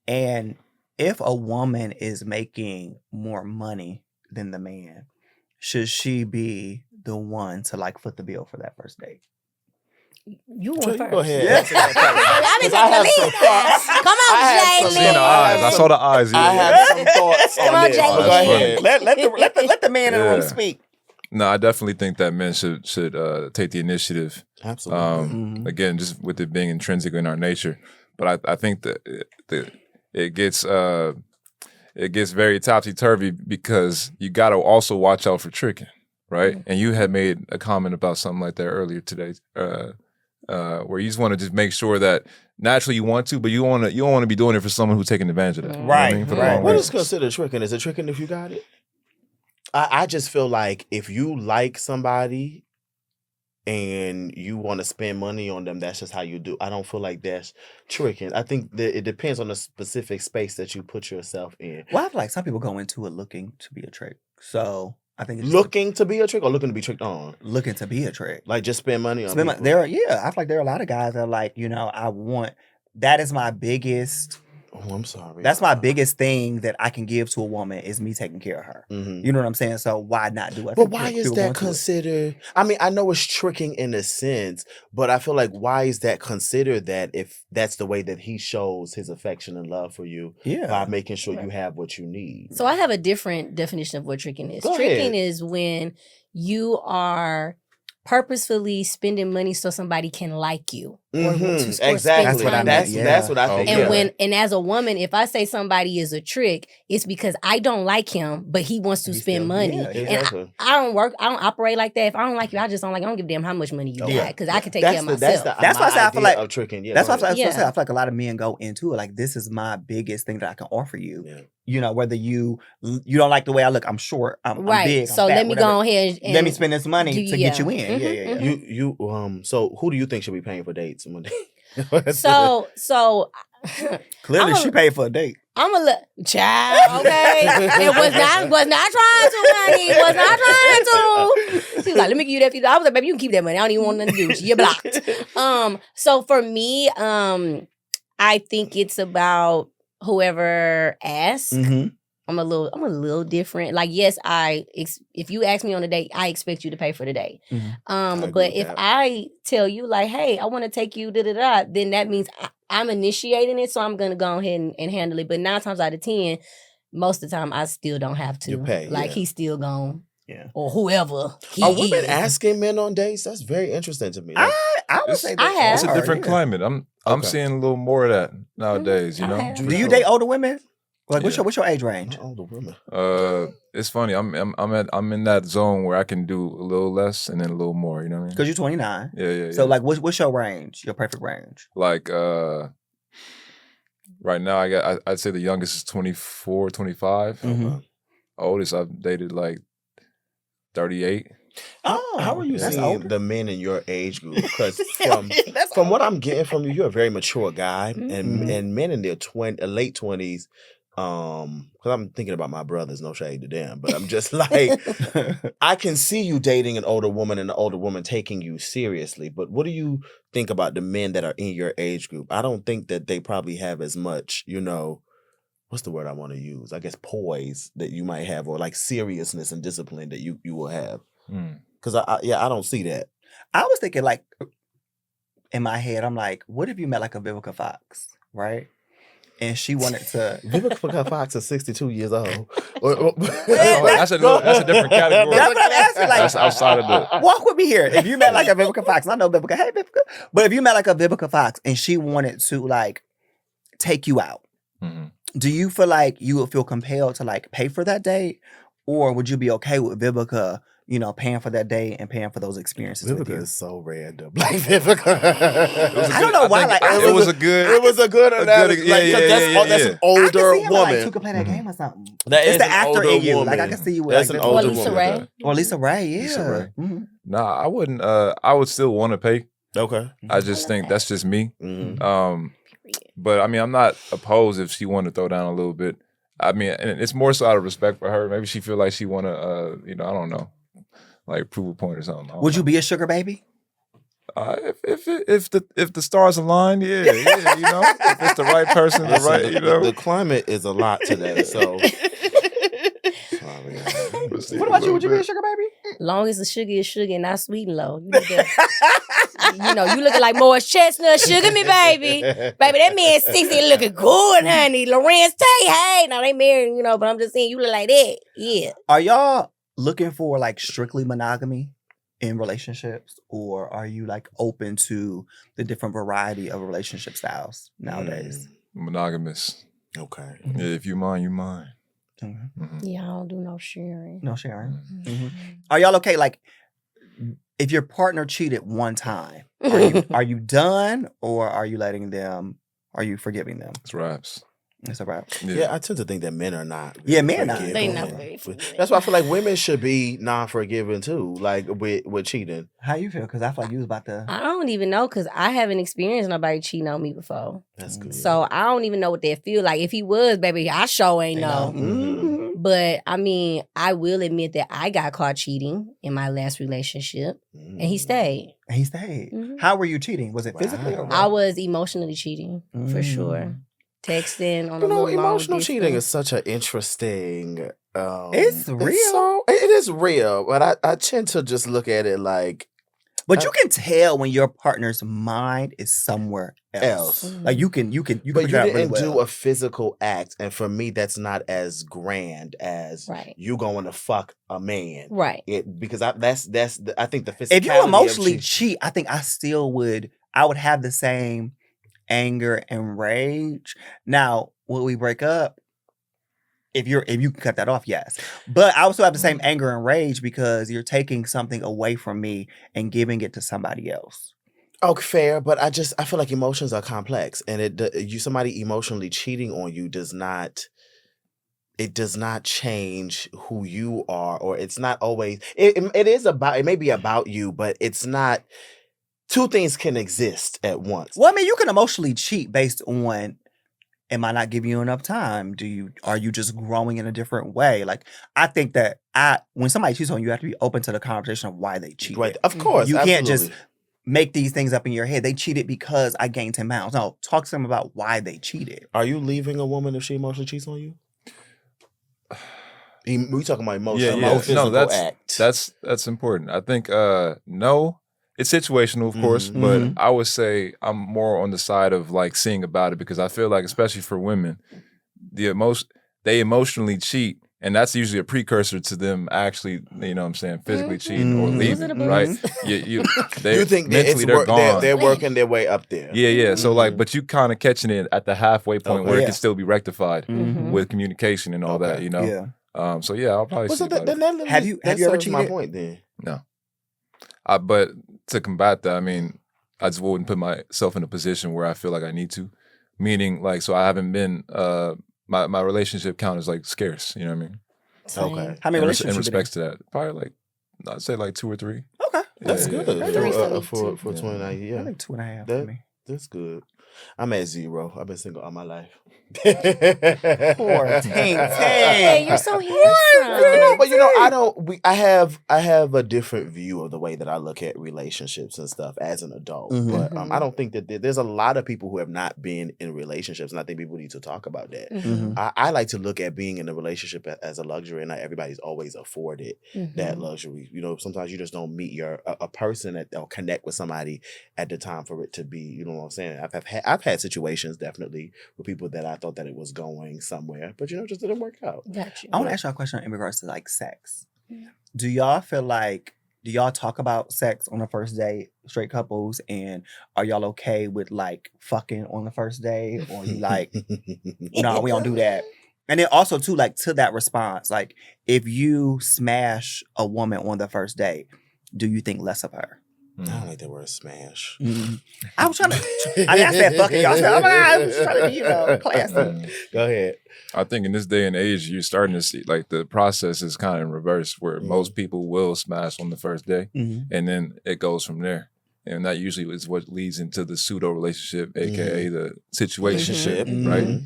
And if a woman is making more money than the man, should she be the one to like foot the bill for that first date? You Sure, went you first. go ahead. Yeah. Answer that first. I've been 'Cause I taking have the some lead. thoughts. Come I on, have Jay. some Seeing the eyes. I saw the eyes. Yeah. I have some thoughts Come on on, this. Jay. Go that's ahead. funny. Let the man in the room Yeah. speak. No, I definitely think that men should take the initiative. Absolutely. Again, just with it being intrinsic in our nature. But I think that it gets very topsy turvy because you got to also watch out for tricking, right? And you had made a comment about something like that earlier today, where you just want to just make sure that naturally you want to, but you don't want to be doing it for someone who's taking advantage of that. You know what I Right, mean? For the right. wrong What is reasons. considered tricking? Is it tricking if you got it? I just feel like if you like somebody and you want to spend money on them, that's just how you do. I don't feel like that's tricking. I think that it depends on the specific space that you put yourself in. Well, I feel like some people go into it looking to be a trick. So I think it's Looking to be a trick or looking to be tricked on? looking to be a trick. Like just spend money on people. I feel like there are a lot of guys that are like, that is my biggest. Oh, I'm sorry. That's my biggest thing that I can give to a woman is me taking care of her. Mhm. You know what I'm saying? So why not do it? But why is that considered? I mean, I know it's tricking in a sense, but I feel like why is that considered that if that's the way that he shows his affection and love for you by making sure you have what you need? So I have a different definition of what tricking is. Go Tricking ahead. is when you are purposefully spending money so somebody can like you. Mhm. spend Exactly. That's what I time meant, with you. That's what I think. And and as a woman, if I say somebody is a trick, it's because I don't like him, but he wants to spend money. yeah, And exactly. I don't operate like that. If I don't like you, I don't give a damn how much money you got because I can take care of myself. That's why I say I feel like of tricking. Yeah, that's why go I ahead. feel like a lot of men go into it like this is my biggest thing that I can offer you. Yeah. You know, whether you don't like the way I look, I'm short, I'm big, so I'm fat, let me whatever. go ahead and Let me spend this money give to you- get you in. Mhm, Yeah. mhm. You so who do you think should be paying for dates one day? So Clearly, she paid for a date. I'm a little child, okay? It was not trying to, honey. It was not trying to. She was like, let me give you that $50. I was like, baby, you can keep that money. I don't even want nothing to do with you. You're blocked. So for me, I think it's about whoever asks. Mm-hmm. I'm a little different. Like, yes, if you ask me on a date, I expect you to pay for the date. Mm-hmm. But if I tell you like, hey, I want to take you then that means I'm initiating it, so I'm gonna go ahead and handle it. But 9 times out of 10, most of the time I still don't have to. You pay, like he's still gone. Yeah. Or whoever he Are women is. asking men on dates? That's very interesting to me. Like, I would say I have. It's a different climate. I'm Okay. seeing a little more of that nowadays. You I know. have. Do you date older women? Like, what's your age range? older women. It's funny. I'm in that zone where I can do a little less and then a little more. You know what I mean? Because you're 29. Yeah. So, like, what's your range? Your perfect range? Like right now, I'd say the youngest is 24, 25. Mm-hmm. Oldest I've dated like 38. How are you that's seeing older. the men in your age group? Because That's from what I'm getting from you, you're a very mature guy, Mhm. and men in their late 20s. Because I'm thinking about my brothers, no shade to them, but I'm just like, I can see you dating an older woman and the older woman taking you seriously. But what do you think about the men that are in your age group? I don't think that they probably have as much, what's the word I want to use? I guess poise that you might have, or like seriousness and discipline that you will have. Because I don't see that. I was thinking, like, in my head, I'm like, what if you met like a Vivica Fox, right? And she wanted to. Vivica Fox is 62 years old. That's a different category. That's what I'm asking. Like, That's outside of the. walk with me here. If you met like a Vivica Fox, I know Vivica. Hey, Vivica. But if you met like a Vivica Fox and she wanted to like take you out, do you feel like you would feel compelled to like pay for that date, or would you be okay with Vivica, paying for that date and paying for those experiences with you? Vivica is so random. Like Vivica. I don't know why. Like, It was a good analogy. That's an I older can see him, woman. like, who could play that game or something. That It's is the an actor older in you. woman. Like, I can see you with That's like, an Vivica. older Lisa woman. Ray. Or Lisa Ray, yeah. Lisa Ray. Mhm. Nah, I wouldn't. I would still want to pay. Okay. I just think that's just me. Mm-hmm. But I mean, I'm not opposed if she wanted to throw down a little bit. I mean, and it's more so out of respect for her. Maybe she feel like she want to, I don't know, like prove a point or something. Would you be a sugar baby? If the stars align, yeah, if it's the right person, The climate is a lot today, so. What about you? Would you be a sugar baby? Long as the sugar is sugar and not sweet and low. You looking like Morris Chestnut. Sugar me, baby. Baby, that man 60 looking good, honey. Lorenz Tate, hey. Now they married, but I'm just saying you look like that. Yeah. Are y'all looking for like strictly monogamy in relationships, or are you like open to the different variety of relationship styles nowadays? Monogamous. Okay. Yeah, if you mind, you mind. Yeah, I don't do no sharing. No sharing. Are y'all okay? Like, if your partner cheated one time, are you done, or are you letting them? Are you forgiving them? It's raps. It's a wrap. Yeah, I tend to think that men are not. Yeah, men are not. forgiving. They not very forgiving. That's why I feel like women should be non-forgiving too, like with cheating. How you feel? Because I feel like you was about to. I don't even know because I haven't experienced nobody cheating on me before. That's good. So I don't even know what that feel like. If he was, baby, I sure ain't know. But I mean, I will admit that I got caught cheating in my last relationship, and he stayed. And he stayed. Mhm. How were you cheating? Was it physically or what? I was emotionally cheating for sure. Texting on a little emotional long cheating distance. is such an interesting. It's real. It is real, but I tend to just look at it like. But you can tell when your partner's mind is somewhere else. Else. Like you can But you figure out really didn't do well. a physical act, and for me, that's not as grand as Right. you going to fuck a man. Right. Because I think the physicality. If you emotionally of cheat, I think I would have the same anger and rage. Now, will we break up? If you can cut that off, yes. But I also have the same anger and rage because you're taking something away from me and giving it to somebody else. Okay, fair, but I feel like emotions are complex, and somebody emotionally cheating on you does not change who you are, or it's not always. It may be about you, but it's not. Two things can exist at once. Well, I mean, you can emotionally cheat based on, am I not giving you enough time? Are you just growing in a different way? Like, I think that when somebody cheats on you, you have to be open to the conversation of why they cheat. Right, of course, You can't absolutely. make these things up in your head. They cheated because I gained 10 pounds. No, talk to them about why they cheated. Are you leaving a woman if she emotionally cheats on you? We talking about emotional, Yeah. physical No, act. that's important. I think no, it's situational, of course, but I would say I'm more on the side of like seeing about it because I feel like, especially for women, they emotionally cheat. And that's usually a precursor to them actually, you know what I'm saying, physically cheating or leaving, right? You think mentally they're gone. They're working their way up there. Yeah. So like, but you kind of catching it at the halfway point where it can still be rectified with communication and all that, you know? Yeah. So yeah, I'll probably see about it. Have you ever cheated? My point then. No. But to combat that, I mean, I just wouldn't put myself in a position where I feel like I need to. Meaning, like, so I haven't been, my relationship count is like scarce, you know what I mean? Okay. How many relationships in respects to that? Probably like, I'd say like 2 or 3. Okay. That's good. For 29 years. I think 2.5 for me. That's good. I'm at 0. I've been single all my life. Poor Tank. Hey, you're so handsome. But I have a different view of the way that I look at relationships and stuff as an adult. But I don't think that there's a lot of people who have not been in relationships, and I think people need to talk about that. I like to look at being in a relationship as a luxury, and not everybody's always afforded that luxury. You know, sometimes you just don't meet a person or connect with somebody at the time for it to be. You know what I'm saying? I've had situations definitely with people that I thought that it was going somewhere, but just didn't work out. Gotcha. I want to ask y'all a question in regards to like sex. Do y'all feel like, do y'all talk about sex on the first date, straight couples, and are y'all okay with like fucking on the first date? Or you like, no, we don't do that? And then also too, like to that response, like if you smash a woman on the first date, do you think less of her? I don't like that word smash. I was trying to, I said fucking, y'all said, oh my God, I was trying to be, classy. Go ahead. I think in this day and age, you're starting to see like the process is kind of in reverse where most people will smash on the first day and then it goes from there. And that usually is what leads into the pseudo relationship, aka the situationship, right?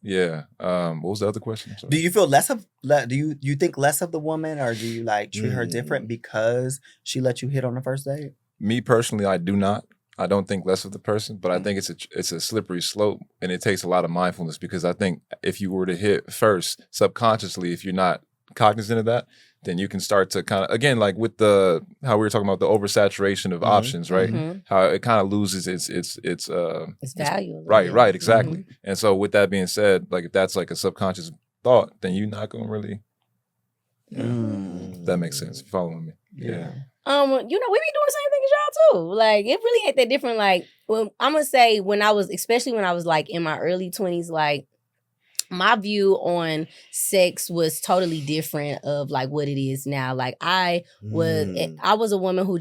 Yeah. What was the other question? Do you feel less of, do you think less of the woman, or do you like treat her different because she let you hit on the first date? Me personally, I do not. I don't think less of the person, but I think it's a slippery slope, and it takes a lot of mindfulness because I think if you were to hit first subconsciously, if you're not cognizant of that, then you can start to kind of, again, like with how we were talking about the oversaturation of options, right? How it kind of loses its value. Right, exactly. And so with that being said, like if that's like a subconscious thought, then you're not gonna really. That makes sense. You following me? Yeah. We be doing the same thing as y'all too. Like it really ain't that different. Like, well, I'm gonna say especially when I was like in my early 20s, like my view on sex was totally different of like what it is now. Like I was a woman who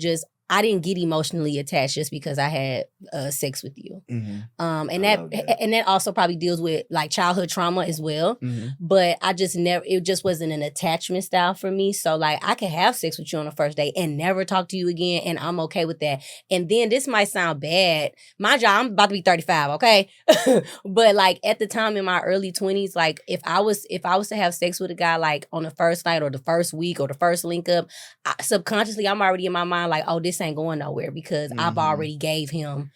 I didn't get emotionally attached just because I had sex with you. And that also probably deals with like childhood trauma as well. But it just wasn't an attachment style for me. So like I could have sex with you on the first date and never talk to you again, and I'm okay with that. And then this might sound bad. Mind you, I'm about to be 35, okay? But like at the time in my early 20s, like if I was to have sex with a guy like on the first night or the first week or the first link up, subconsciously I'm already in my mind like, oh, this ain't going nowhere because I've already gave him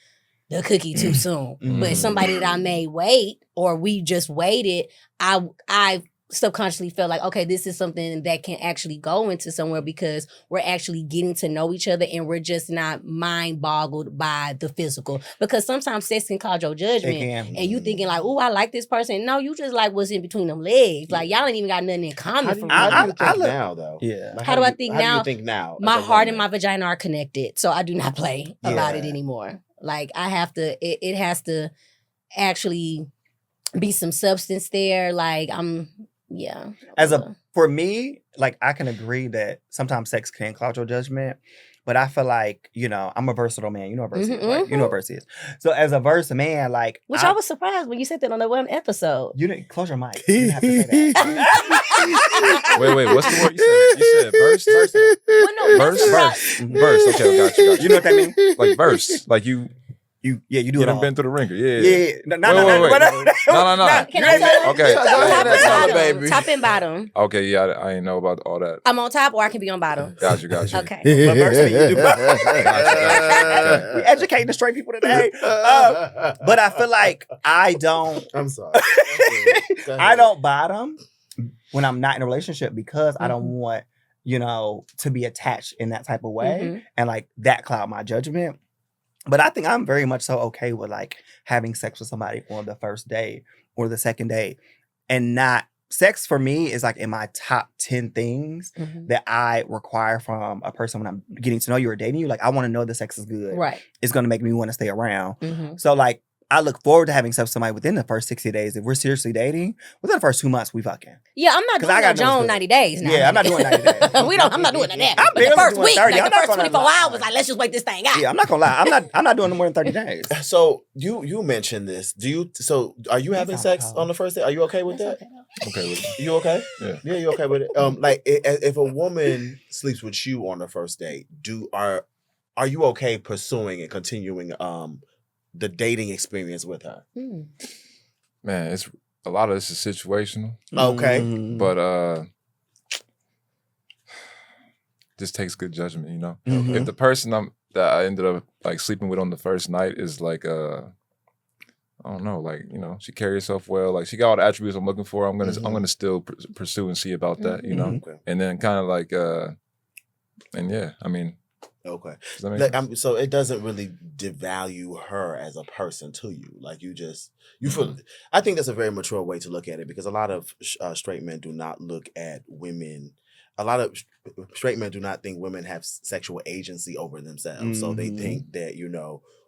the cookie too soon. But somebody that I may wait or we just waited, I subconsciously felt like, okay, this is something that can actually go into somewhere because we're actually getting to know each other and we're just not mind boggled by the physical. Because sometimes sex can cause your judgment and you thinking like, oh, I like this person. No, you just like what's in between them legs. Like y'all ain't even got nothing in common. How do you think now though? Yeah. Like, how do I think now? How do you think now? My heart and my vagina are connected. So I do not play about it anymore. Like I have to, it has to actually be some substance there. Like for me, like I can agree that sometimes sex can cloud your judgment, but I feel like, I'm a versatile man. You know what verse is, right? You know what verse is. So as a verse man, like I was surprised when you said that on the one episode. You didn't close your mic. You didn't have to say that. Wait, what's the word you said? You said verse? Well, no, verse? Verse. Okay, got you. You know what that means? Like verse. Like you You do You it done all. been through the ringer. Yeah. Yeah. No. No. Can I tell you? Okay. Go Top ahead, and tell her, bottom. baby. Top and bottom. Okay, yeah, I ain't know about all that. I'm on top or I can be on bottom. Got you. Okay. But Mercy, you do both. Gotcha. We educating the straight people today. But I feel like I don't. I'm sorry. I don't bottom when I'm not in a relationship because I don't Mhm. want, to be attached in that type of way Mhm. and like that cloud my judgment. But I think I'm very much so okay with like having sex with somebody on the first day or the second day, and not sex for me is like in my top 10 things Mhm. that I require from a person when I'm getting to know you or dating you. Like I want to know the sex is good. Right. It's going to make me want to stay around. Mhm. So like I look forward to having sex with somebody within the first 60 days. If we're seriously dating, within the first 2 months, we fucking. Yeah, I'm not 'Cause I doing no gotta know what's Joan good. 90 days now. Yeah, I'm not doing 90 days. I'm not doing that. I'm The barely first doing week, 30. like I'm the not first gonna 24 lie. hours, like let's just wait this thing out. Yeah, I'm not gonna lie. I'm not doing no more than 30 days. So you mentioned this. So are you having sound sex cold. on the first day? Are you okay with That's that? okay, though. Okay with it. You okay? Yeah. Yeah, you okay with it? Like if a woman sleeps with you on the first date, are you okay pursuing and continuing the dating experience with her? Hmm. Man, it's a lot of this is situational, Okay. Mm. but just takes good judgment, you know. Mhm. If the person that I ended up like sleeping with on the first night is like I don't know, like, she carry herself well, like she got all the attributes I'm looking for, I'm gonna still pursue and see about that, you know. Okay. And then kind of like and yeah, I mean, Okay. does that make Like, sense? so it doesn't really devalue her as a person to you. Like you feel. I think that's a very mature way to look at it because a lot of straight men do not look at women. A lot of straight men do not think women have sexual agency over themselves. So they Mhm. think that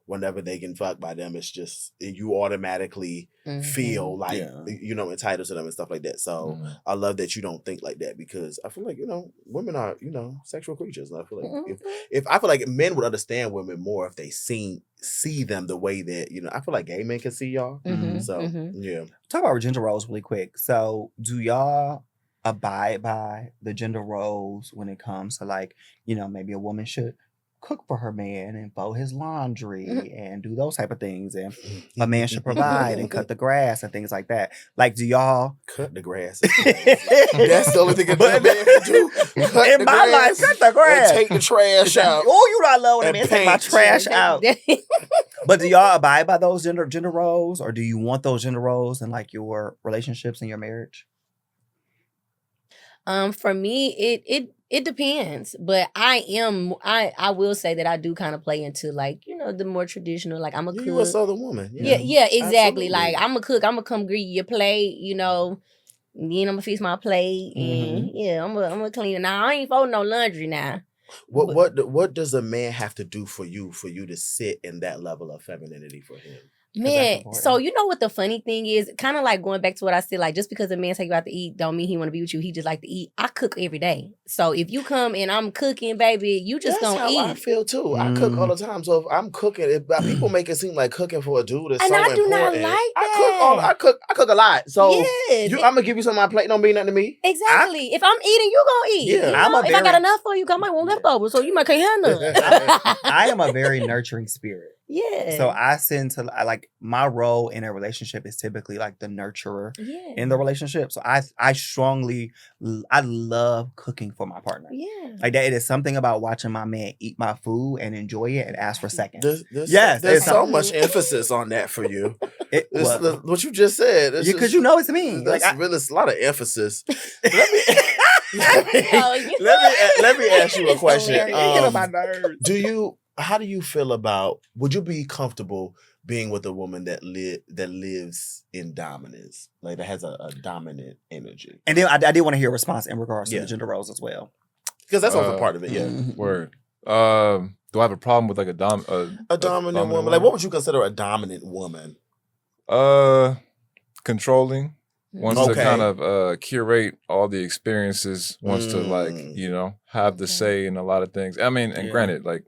whenever they get fucked by them, it's just you automatically feel like entitled to them and stuff like that. So I love that you don't think like that because I feel like women are sexual creatures. And I feel like if I feel like men would understand women more if they see them the way that I feel like gay men can see y'all. Mhm, So mhm. yeah. Talk about gender roles really quick. So do y'all abide by the gender roles when it comes to like, maybe a woman should cook for her man and fold his laundry and do those type of things, and a man should provide and cut the grass and things like that. Like, do y'all cut the grass? That's the only thing a man can do. Cut in the my life, grass cut the grass and take the trash out. Oh, you know I love when a and man take my paint. trash out. But do y'all abide by those gender roles, or do you want those gender roles in like your relationships and your marriage? For me, it depends, but I will say that I do kind of play into like the more traditional, like I'm a cook. You a Southern woman. Yeah, exactly. Absolutely. Like I'm a cook. I'm gonna come greet your plate. I'm gonna feast my plate, and I'm gonna clean it. Now I ain't folding no laundry now. What does a man have to do for you to sit in that level of femininity for him? Man, so you know what the funny thing is? Kind of like going back to what I said, like just because a man take you out to eat don't mean he want to be with you. He just like to eat. I cook every day. So if you come and I'm cooking, baby, you just That's gonna how eat. I feel too. I cook all the time. So if I'm cooking, people make it seem like cooking for a dude is And so I do not important. like I cook a lot. So Yes. I'm gonna give you some of my plate. Don't mean nothing to me. Exactly. If I'm eating, you gonna eat. Yeah. If I got enough for you, I might want leftovers, so you might can't have none. I am a very nurturing spirit. Yeah. So I like my role in a relationship is typically like the nurturer Yeah. in the relationship. So I love cooking for my partner. Yeah. Like that, it is something about watching my man eat my food and enjoy it and ask for seconds. There's it's so much emphasis on that for you. What you just said. Because you know it's me. That's Like really a lot of emphasis. Let me ask you a question. Get on my nerves. How do you feel about? Would you be comfortable being with a woman that lives in dominance, like that has a dominant energy? And then I did want to hear a response in regards to the gender roles as well, because that's also part of it. Yeah. Word. Do I have a problem with like a dominant woman? Like, what would you consider a dominant woman? Controlling. Wants to Okay. kind of curate all the experiences. Wants to like have the say in a lot of things. I mean, and granted, like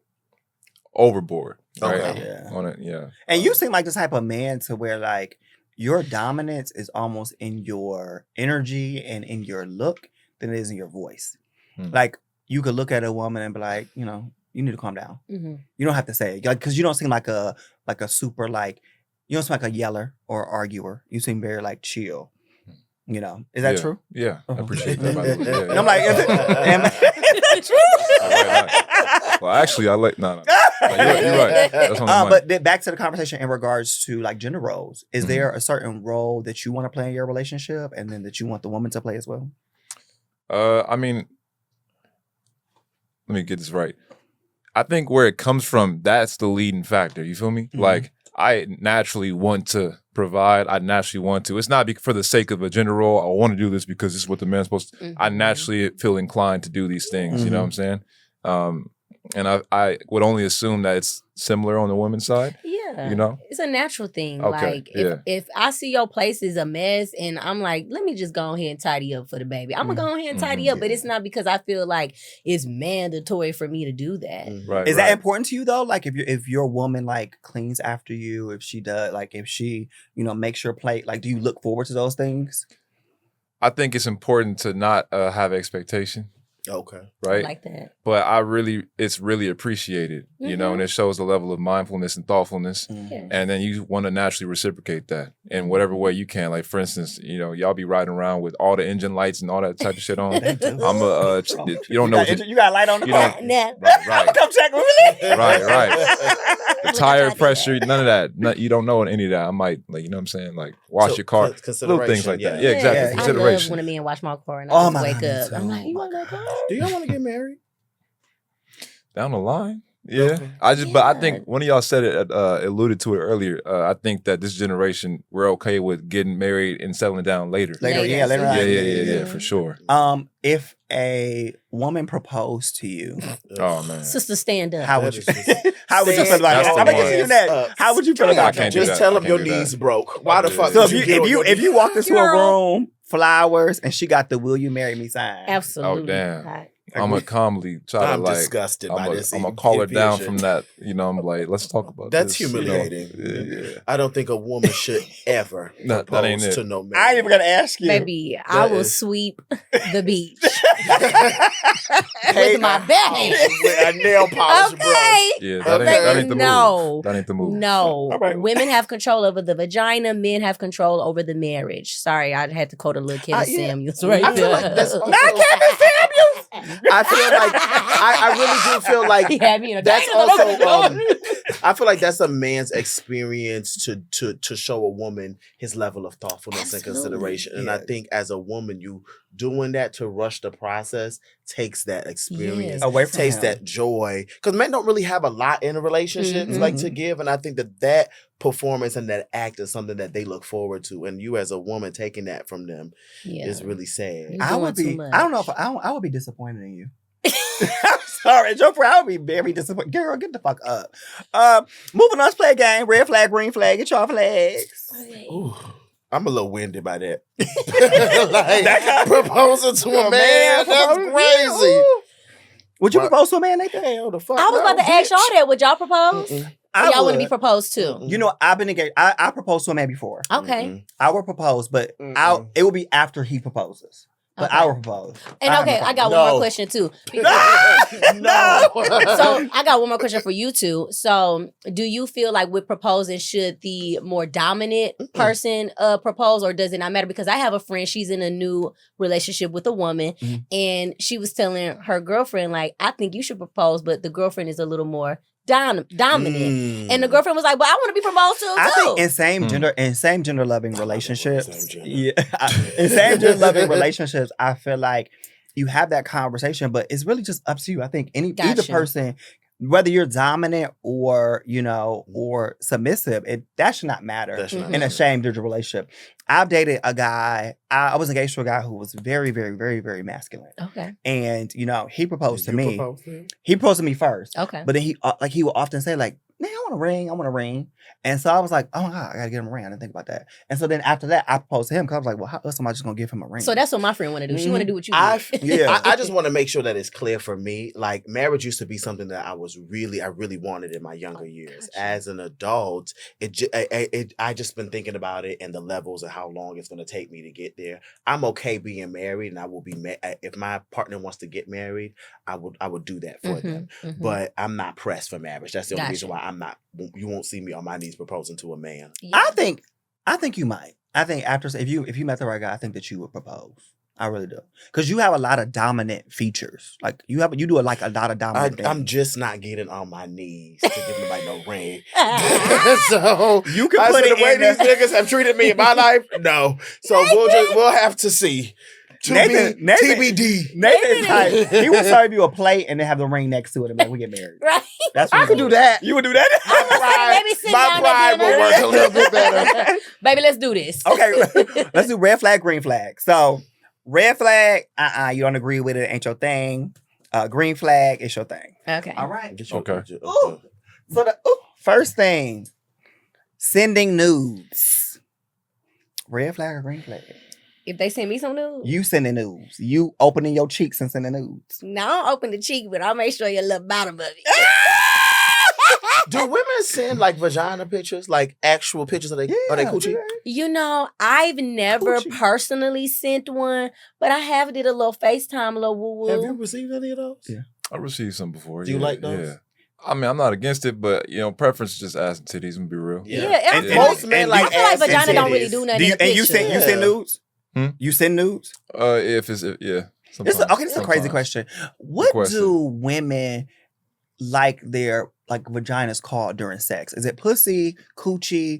overboard. Right? Okay. Yeah. On it. Yeah. And you seem like the type of man to where like your dominance is almost in your energy and in your look than it is in your voice. Like you could look at a woman and be like, you need to calm down. Mm-hmm. You don't have to say it, like, because you don't seem like a super like, you don't seem like a yeller or arguer. You seem very like chill. You know, is that true? Yeah, I Uh-huh. appreciate that. By the way. Yeah, And I'm like, is that true? Well, actually, I like no. You're right. That's on the money. But then back to the conversation in regards to like gender roles. Is there a certain role that you want to play in your relationship, and then that you want the woman to play as well? I mean, let me get this right. I think where it comes from, that's the leading factor. You feel me? Mm-hmm. Like, I naturally want to provide. I naturally want to. It's not for the sake of a gender role. I want to do this because this is what the man's supposed to. I naturally feel inclined to do these things. You know what I'm saying? And I would only assume that it's similar on the women's side. Yeah. You know? It's a natural thing. Okay, Like, if I see your place is a mess and I'm like, let me just go ahead and tidy up for the baby. I'm going to go ahead and tidy up, but it's not because I feel like it's mandatory for me to do that. Right. Is that important to you though? Like if your woman like cleans after you, if she does, like if she, you know, makes your plate, like do you look forward to those things? I think it's important to not have expectation. Okay. Right. I like that. But it's really appreciated, you know, and it shows a level of mindfulness and thoughtfulness. Yeah. And then you want to naturally reciprocate that in whatever way you can. Like, for instance, you know, y'all be riding around with all the engine lights and all that type of shit on. I'm you don't know. You got a light on the You car? don't, Nah. right. Come check with me. Right. The tire pressure, none of that. You don't know any of that. I might, like, you know what I'm saying? Like, wash your car. Little things like that. Yeah, exactly. Yeah. I love Consideration. when a man wash my car and Oh I just my wake God, up. me I'm too. like, you want that car? Do y'all want to get married? Down the line. Yeah. Okay. But I think one of y'all said it, alluded to it earlier. I think that this generation, we're okay with getting married and settling down later. Later on. Yeah, for sure. If a woman proposed to you, Oh, man. Sister, stand up. how would you? That How would you feel about That's that? the I'm gonna one. get you that. How would you feel I about can't that? do Just that. tell I them your can't do that. knees broke. Why the do fuck? that. So did you get on your if you knees? walked into a Girl. room, flowers, and she got the "Will you marry me" sign? Absolutely. Oh, damn. Not. I'm gonna calmly try I'm to like. disgusted by this. I'm gonna call her down envision. from that. You know, I'm like, let's talk about That's this. humiliating. You know? Yeah. I don't think a woman should ever That propose ain't it. to no man. I ain't even gonna ask you. Baby, I will is- sweep the beach Hey, with my bare hands. With a nail polish brush. Okay. Yeah, Okay. that ain't the No. move. That ain't the move. No. All right. Women have control over the vagina, men have control over the marriage. Sorry, I had to quote a little Kevin Yeah. Samuels right I feel there. like that's also, Not Kevin Samuels. I feel like I really do feel like He had me in a that's dang also look. I feel like that's a man's experience to show a woman his level of thoughtfulness and Absolutely. consideration. And I Yeah. think as a woman, you doing that to rush the process takes that experience, Yes. Away from takes him. that joy. Because men don't really have a lot in a relationship Mhm. like to give. And I think that performance and that act is something that they look forward to. And you as a woman taking that from them Yeah. is really sad. You I would doing be. too much. I don't know if I would be disappointed in you. I'm sorry, Joe. I would be very disappointed. Girl, get the fuck up. Moving on, let's play a game. Red flag, green flag. Get your flags. Okay. Ooh, I'm a little winded by that. That kind- proposal to a man, that's crazy. Ooh. Would you What? propose to a man, Nathan? Hell the fuck. I was about to no, ask y'all bitch. that. Would y'all propose? Mm-mm. Or y'all want to be proposed to? Mm-mm. You know, I've been engaged. I proposed to a man before. Okay. Mm-mm. I would propose, but it will be after he proposes. But Okay. I will propose. And okay, I got one No. more question too. No. So I got one more question for you two. So do you feel like with proposing, should the more dominant person propose, or does it not matter? Because I have a friend, she's in a new relationship with a woman, Mhm. and she was telling her girlfriend, like, I think you should propose, but the girlfriend is a little more dominant. And the girlfriend was like, "Well, I want to be proposed to I too." think in same gender loving relationships, Same gender. in same gender loving relationships, I feel like you have that conversation, but it's really just up to you. I think either Gotcha. person, whether you're dominant or or submissive, that should not matter That should not in a matter. same gender relationship. I've dated a guy. I was engaged to a guy who was very, very, very, very masculine, Okay. and he proposed to You me. proposed to him? He proposed to me first. Okay. But then he would often say like, "Man, I want want a ring. I want a ring. And so I was like, oh my God, I got to get him a ring. I didn't think about that. And so then after that, I proposed to him because I was like, well, how else am I just going to give him a ring? So that's what my friend want to do. She want to do what you do. Yeah. I just want to make sure that it's clear for me. Like, marriage used to be something that I really wanted in my younger years. Gotcha. As an adult, I just been thinking about it and the levels and how long it's going to take me to get there. I'm okay being married, and I will be if my partner wants to get married, I would do that for them. But I'm not pressed for marriage. That's the only reason why I'm not. You won't see me on my knees proposing to a man. Yeah. I think you might. I think after if you met the right guy, I think that you would propose. I really do, because you have a lot of dominant features. Like you do a lot of dominant things. I'm just not getting on my knees to give nobody no ring. So you can put it the way in the- these niggas have treated me in my life. No, so we'll have to see. Nathan, TBD. Nathan's type. He would serve you a plate and then have the ring next to it and be like, we get married. Right. That's what I could do that. You would do that? Baby, sit My down pride at will dinner. work a little bit better. Baby, let's do this. Okay, let's do red flag, green flag. So, red flag, you don't agree with it, ain't your thing. Green flag, it's your thing. Okay. All right. Okay. Ooh. So the first thing, sending nudes. Red flag or green flag? If they send me some nudes, You sending nudes. You opening your cheeks and sending nudes. no, I don't open the cheek, but I'll make sure you look bottom of it. Do women send like vagina pictures, like actual pictures of they coochie? You know, I've never Coochie. personally sent one, but I have did a little FaceTime, a little woo Have you woo. received any of those? Yeah. I received some before. Do you yeah, like those? Yeah. I mean, I'm not against it, but preference is just ass and titties. I'm gonna be real. Yeah, And- and Most and- men and like I feel like ass and vagina don't really titties. do nothing Do you, in the and you picture. send nudes? Hmm? You send nudes? If it's yeah. This is a crazy Sometimes. question. What question. do women like their vaginas called during sex? Is it pussy, coochie?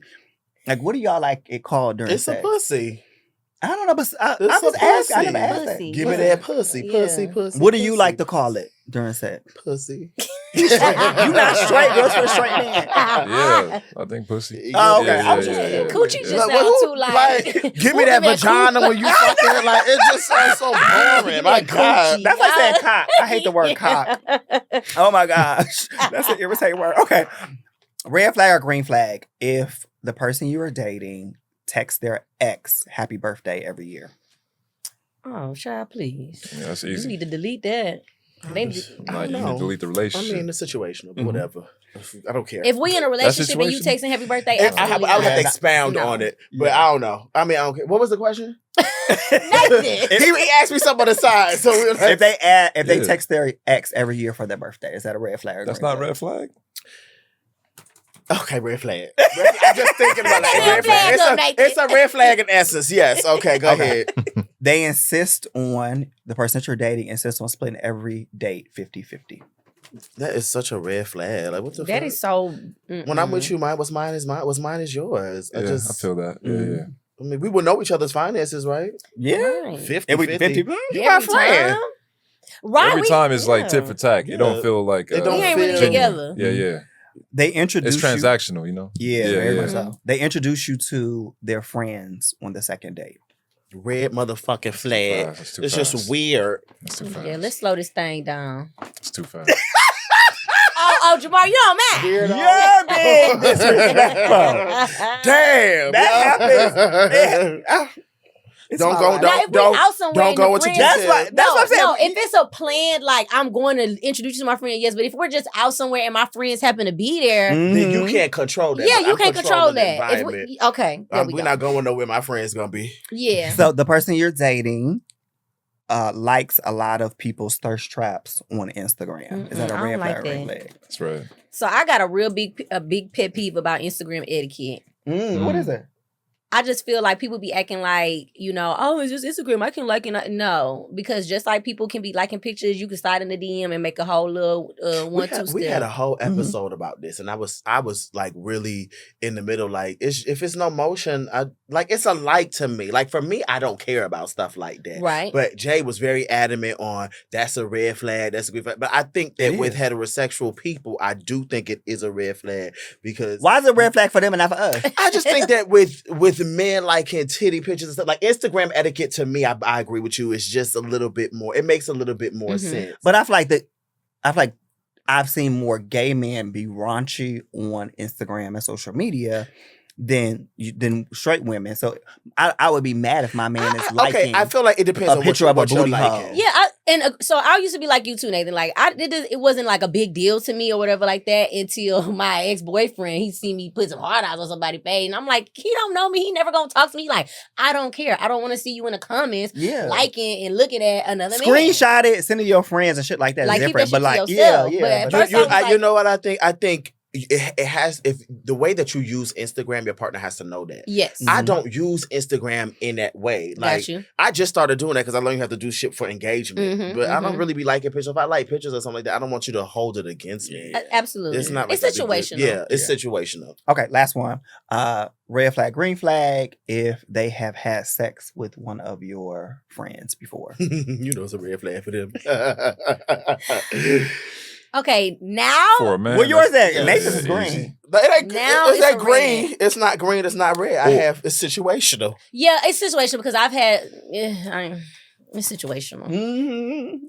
Like, what do y'all like it called during It's sex? a pussy. I don't know, but I It's was a asking. I pussy. never asked that. Pussy. Give me that pussy, pussy, Yeah. pussy. What do you pussy. like to call it during sex? Pussy. You not straight, girl. It's for a straight man. Yeah, I think pussy. Oh, okay. Yeah, I was yeah, just- yeah, yeah. Coochie Yeah. just Like, sounds who- too like. give me that vagina when you fucking like it just sounds so boring. My God. That's like saying cock. I hate the word cock. Oh my gosh. That's an irritating word. Okay. Red flag or green flag if the person you are dating texts their ex happy birthday every year. Oh, child, please. Yeah, that's You easy. need to delete that. They- Nah, I you don't need to know. delete the I relationship. mean, the situational, but Mhm. whatever. I don't care. if we in a relationship and you situation? texting happy birthday, I would absolutely have to not. expound No. on it, but Yeah. I don't know. I mean, I don't care. What was the question? Nathan. He asked me something on the side, so we were like, If they Yeah. text their ex every year for their birthday, is that a red flag? Or That's green not flag? red flag. okay, red flag. I'm just thinking about it. Red flag up, Nathan. It's a red flag in essence. Yes. Okay, go Okay. ahead. They insist on the person that you're dating insists on splitting every date 50-50. That is such a red flag. Like, what the That fuck? is so. When I'm with you, what's mine is mine. What's mine is yours. Yeah, I feel that. Yeah, Mhm. yeah. I mean, we will know each other's finances, right? Yeah. 50, Every 50. You my Every friend. time. Right. Every time it's like tit for tat. It Yeah. don't feel like It don't We ain't really feel- together. Yeah, yeah. They introduce It's you. transactional, you know. Yeah, Yeah, very yeah. much so. They introduce you to their friends on the second date. Red motherfucking flag. That's too It's fast. just weird. That's too fast. Yeah, let's slow this thing down. It's too fast. Oh, Jamar, you don't mind. Weirdo. You're being disrespectful. Damn. That happens. It's Don't my go- life. Now, if we don't- out somewhere don't and go the with your friends- That's what I'm saying. No, if it's a plan, like I'm going to introduce you to my friend, yes. But if we're just out somewhere and my friends happen to be there, Then you Mhm. can't control that. yeah, but you I'm can't control controlling the that. If environment. we, okay, there we We're go. not going nowhere my friend's gonna be. Yeah. So the person you're dating likes a lot of people's thirst traps on Instagram. Is that a Mm-mm, I red don't flag like or green that. flag? That's right. So I got a big pet peeve about Instagram etiquette. What is it? I just feel like people be acting like, oh, it's just Instagram. I can like it. No, because just like people can be liking pictures, you can slide in the DM and make a whole little We had a step. whole Mhm. episode about this, and I was like really in the middle. Like, if it's no motion, it's a like to me. Like for me, I don't care about stuff like that. Right. But Jay was very adamant on that's a red flag. That's a green flag. But I think that It with is. heterosexual people, I do think it is a red flag because Why is it a red flag for them and not for us? I just think that with men liking titty pictures and stuff, like Instagram etiquette to me, I agree with you. It's just a little bit more. It makes a little bit more Mhm. sense. But I feel like I've seen more gay men be raunchy on Instagram and social media than straight women. So I would be mad if my man is liking. Okay, I feel like it depends a on picture of a what you're booty hole. liking. Yeah, so I used to be like you too, Nathan. Like it wasn't like a big deal to me or whatever like that until my ex-boyfriend, he see me put some hard eyes on somebody's page, and I'm like, he don't know me, he never gonna talk to me. Like, I don't care. I don't want to see you in the comments liking and looking at another man. Screenshot it, send it to your friends and shit like that. Like, is different. keep that But shit like, to yourself. yeah. But at But first I was like, you know what I think? I think it has, if the way that you use Instagram, your partner has to know that. yes. I don't use Instagram in that way. Like, Got you. I just started doing that because I learned you have to do shit for engagement. Mhm, but I don't really be liking pictures. If I like pictures or something like that, I don't want you to hold it against me. Absolutely. It's not like it's situational. Yeah, it's situational. Okay, last one. Red flag, green flag, if they have had sex with one of your friends before. You know it's a red flag for them. Okay, now For a man. Where yours at? that's- Nathan's is easy. green. But it ain't, Now it's it's that a green. red. It's not green. It's not red. It's situational. yeah, it's situational because I've had it's situational.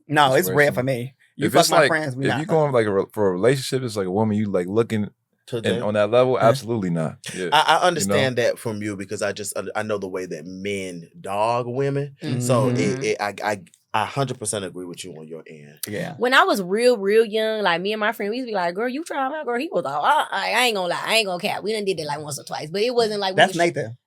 No, it's red Situational. for me. You If fuck it's my like, friends, we if not you going like for a relationship, it's like a woman you like looking on that level, absolutely not. Yeah. I understand that from you because I know the way that men dog women. So I 100% agree with you on your end. Yeah. When I was real young, like me and my friend, we used to be like, girl, you try my girl. He was like, I ain't gonna lie. I ain't gonna cap. We done did it like once or twice. But it wasn't like... That's Nathan.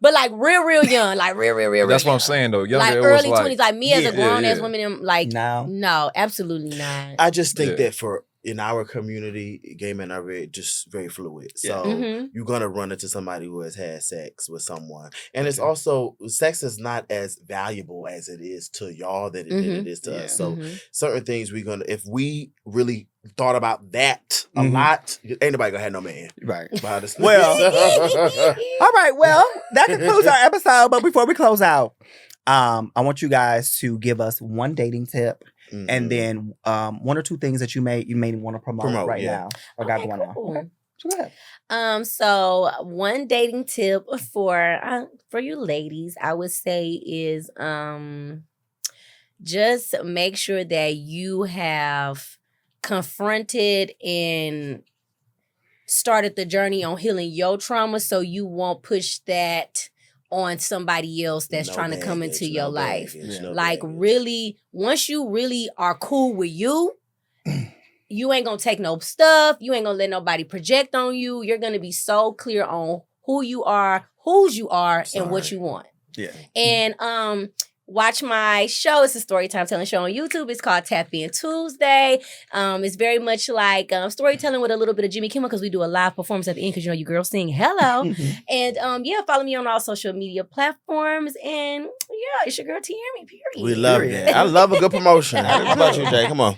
But like real young. Like real That's what young. I'm saying though. Younger, Like it early was 20s. Like me as a grown-ass yeah. woman, like... No, absolutely not. I just think that in our community, gay men are very fluid. So you're gonna run into somebody who has had sex with someone, and it's also, sex is not as valuable as it is to y'all than it is to us. So certain things if we really thought about that a lot, ain't nobody gonna have no man. Right. Well, all right. Well, that concludes our episode. But before we close out, I want you guys to give us one dating tip. And then one or two things that you may want to promote right now. Or got going on. Okay. So go ahead. So one dating tip for you ladies, I would say is just make sure that you have confronted and started the journey on healing your trauma, so you won't push that on somebody else that's trying to come into your life. Really, once you really are cool with you, you ain't gonna take no stuff. You ain't gonna let nobody project on you. You're gonna be so clear on who you are, whose you are, and what you want. Yeah. And watch my show. It's a storytime telling show on YouTube. It's called Tap In Tuesday. It's very much like storytelling with a little bit of Jimmy Kimmel because we do a live performance at the end because you girls sing hello. And follow me on all social media platforms. And it's your girl Tiaramy, period. We love that. I love a good promotion. How about you, Jay? Come on.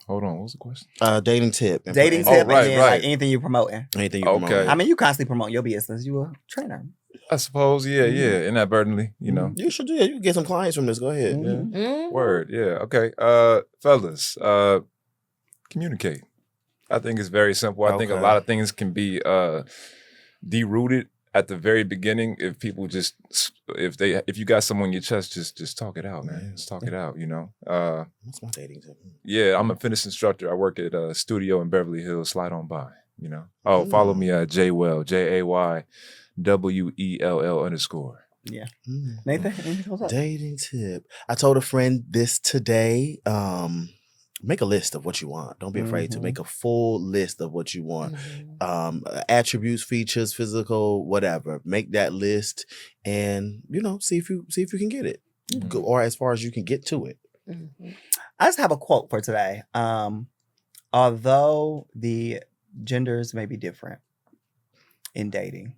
Hold on. What was the question? Dating tip. Dating tip, right, and then like anything you promoting. Anything you promoting. Okay. I mean, you constantly promote your business. You a trainer. I suppose, yeah, inadvertently, you know. You should do it. You can get some clients from this. Go ahead. Word, yeah. Okay. Fellas, communicate. I think it's very simple. I think a lot of things can be derooted at the very beginning if people just if you got someone in your chest, just talk it out, man. Just talk it out, you know. What's my dating tip? Yeah, I'm a fitness instructor. I work at a studio in Beverly Hills. Slide on by, you know. Oh, follow me at Jay Well, JayWell_. Yeah. Nathan, anything else? Dating tip. I told a friend this today. Make a list of what you want. Don't be afraid to make a full list of what you want. Attributes, features, physical, whatever. Make that list and, see if you can get it. Or as far as you can get to it. I just have a quote for today. Although the genders may be different in dating,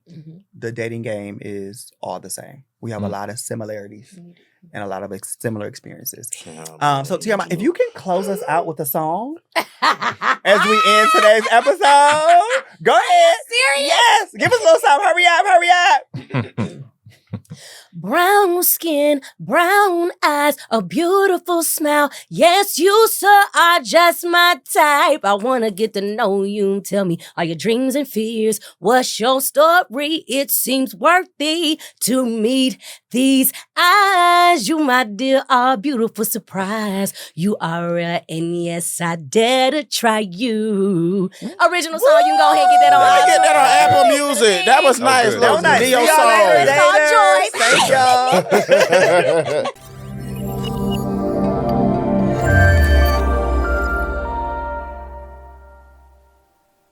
the dating game is all the same. We have a lot of similarities and a lot of similar experiences. So Tiaramy, if you can close us out with a song as we end today's episode, go ahead. Serious? Yes, give us a little something. Hurry up. brown skin, brown eyes, a beautiful smile. Yes, you, sir, are just my type. I wanna get to know you. Tell me all your dreams and fears. What's your story? It seems worthy to meet these eyes. You, my dear, are a beautiful surprise. You are rare, and yes, I dare to try you. Original song, you can go ahead and get that on. I get that on Apple Music. That was nice. good. Little That was nice. Neo See y'all later, song. It's called daters. Joy. Thank y'all.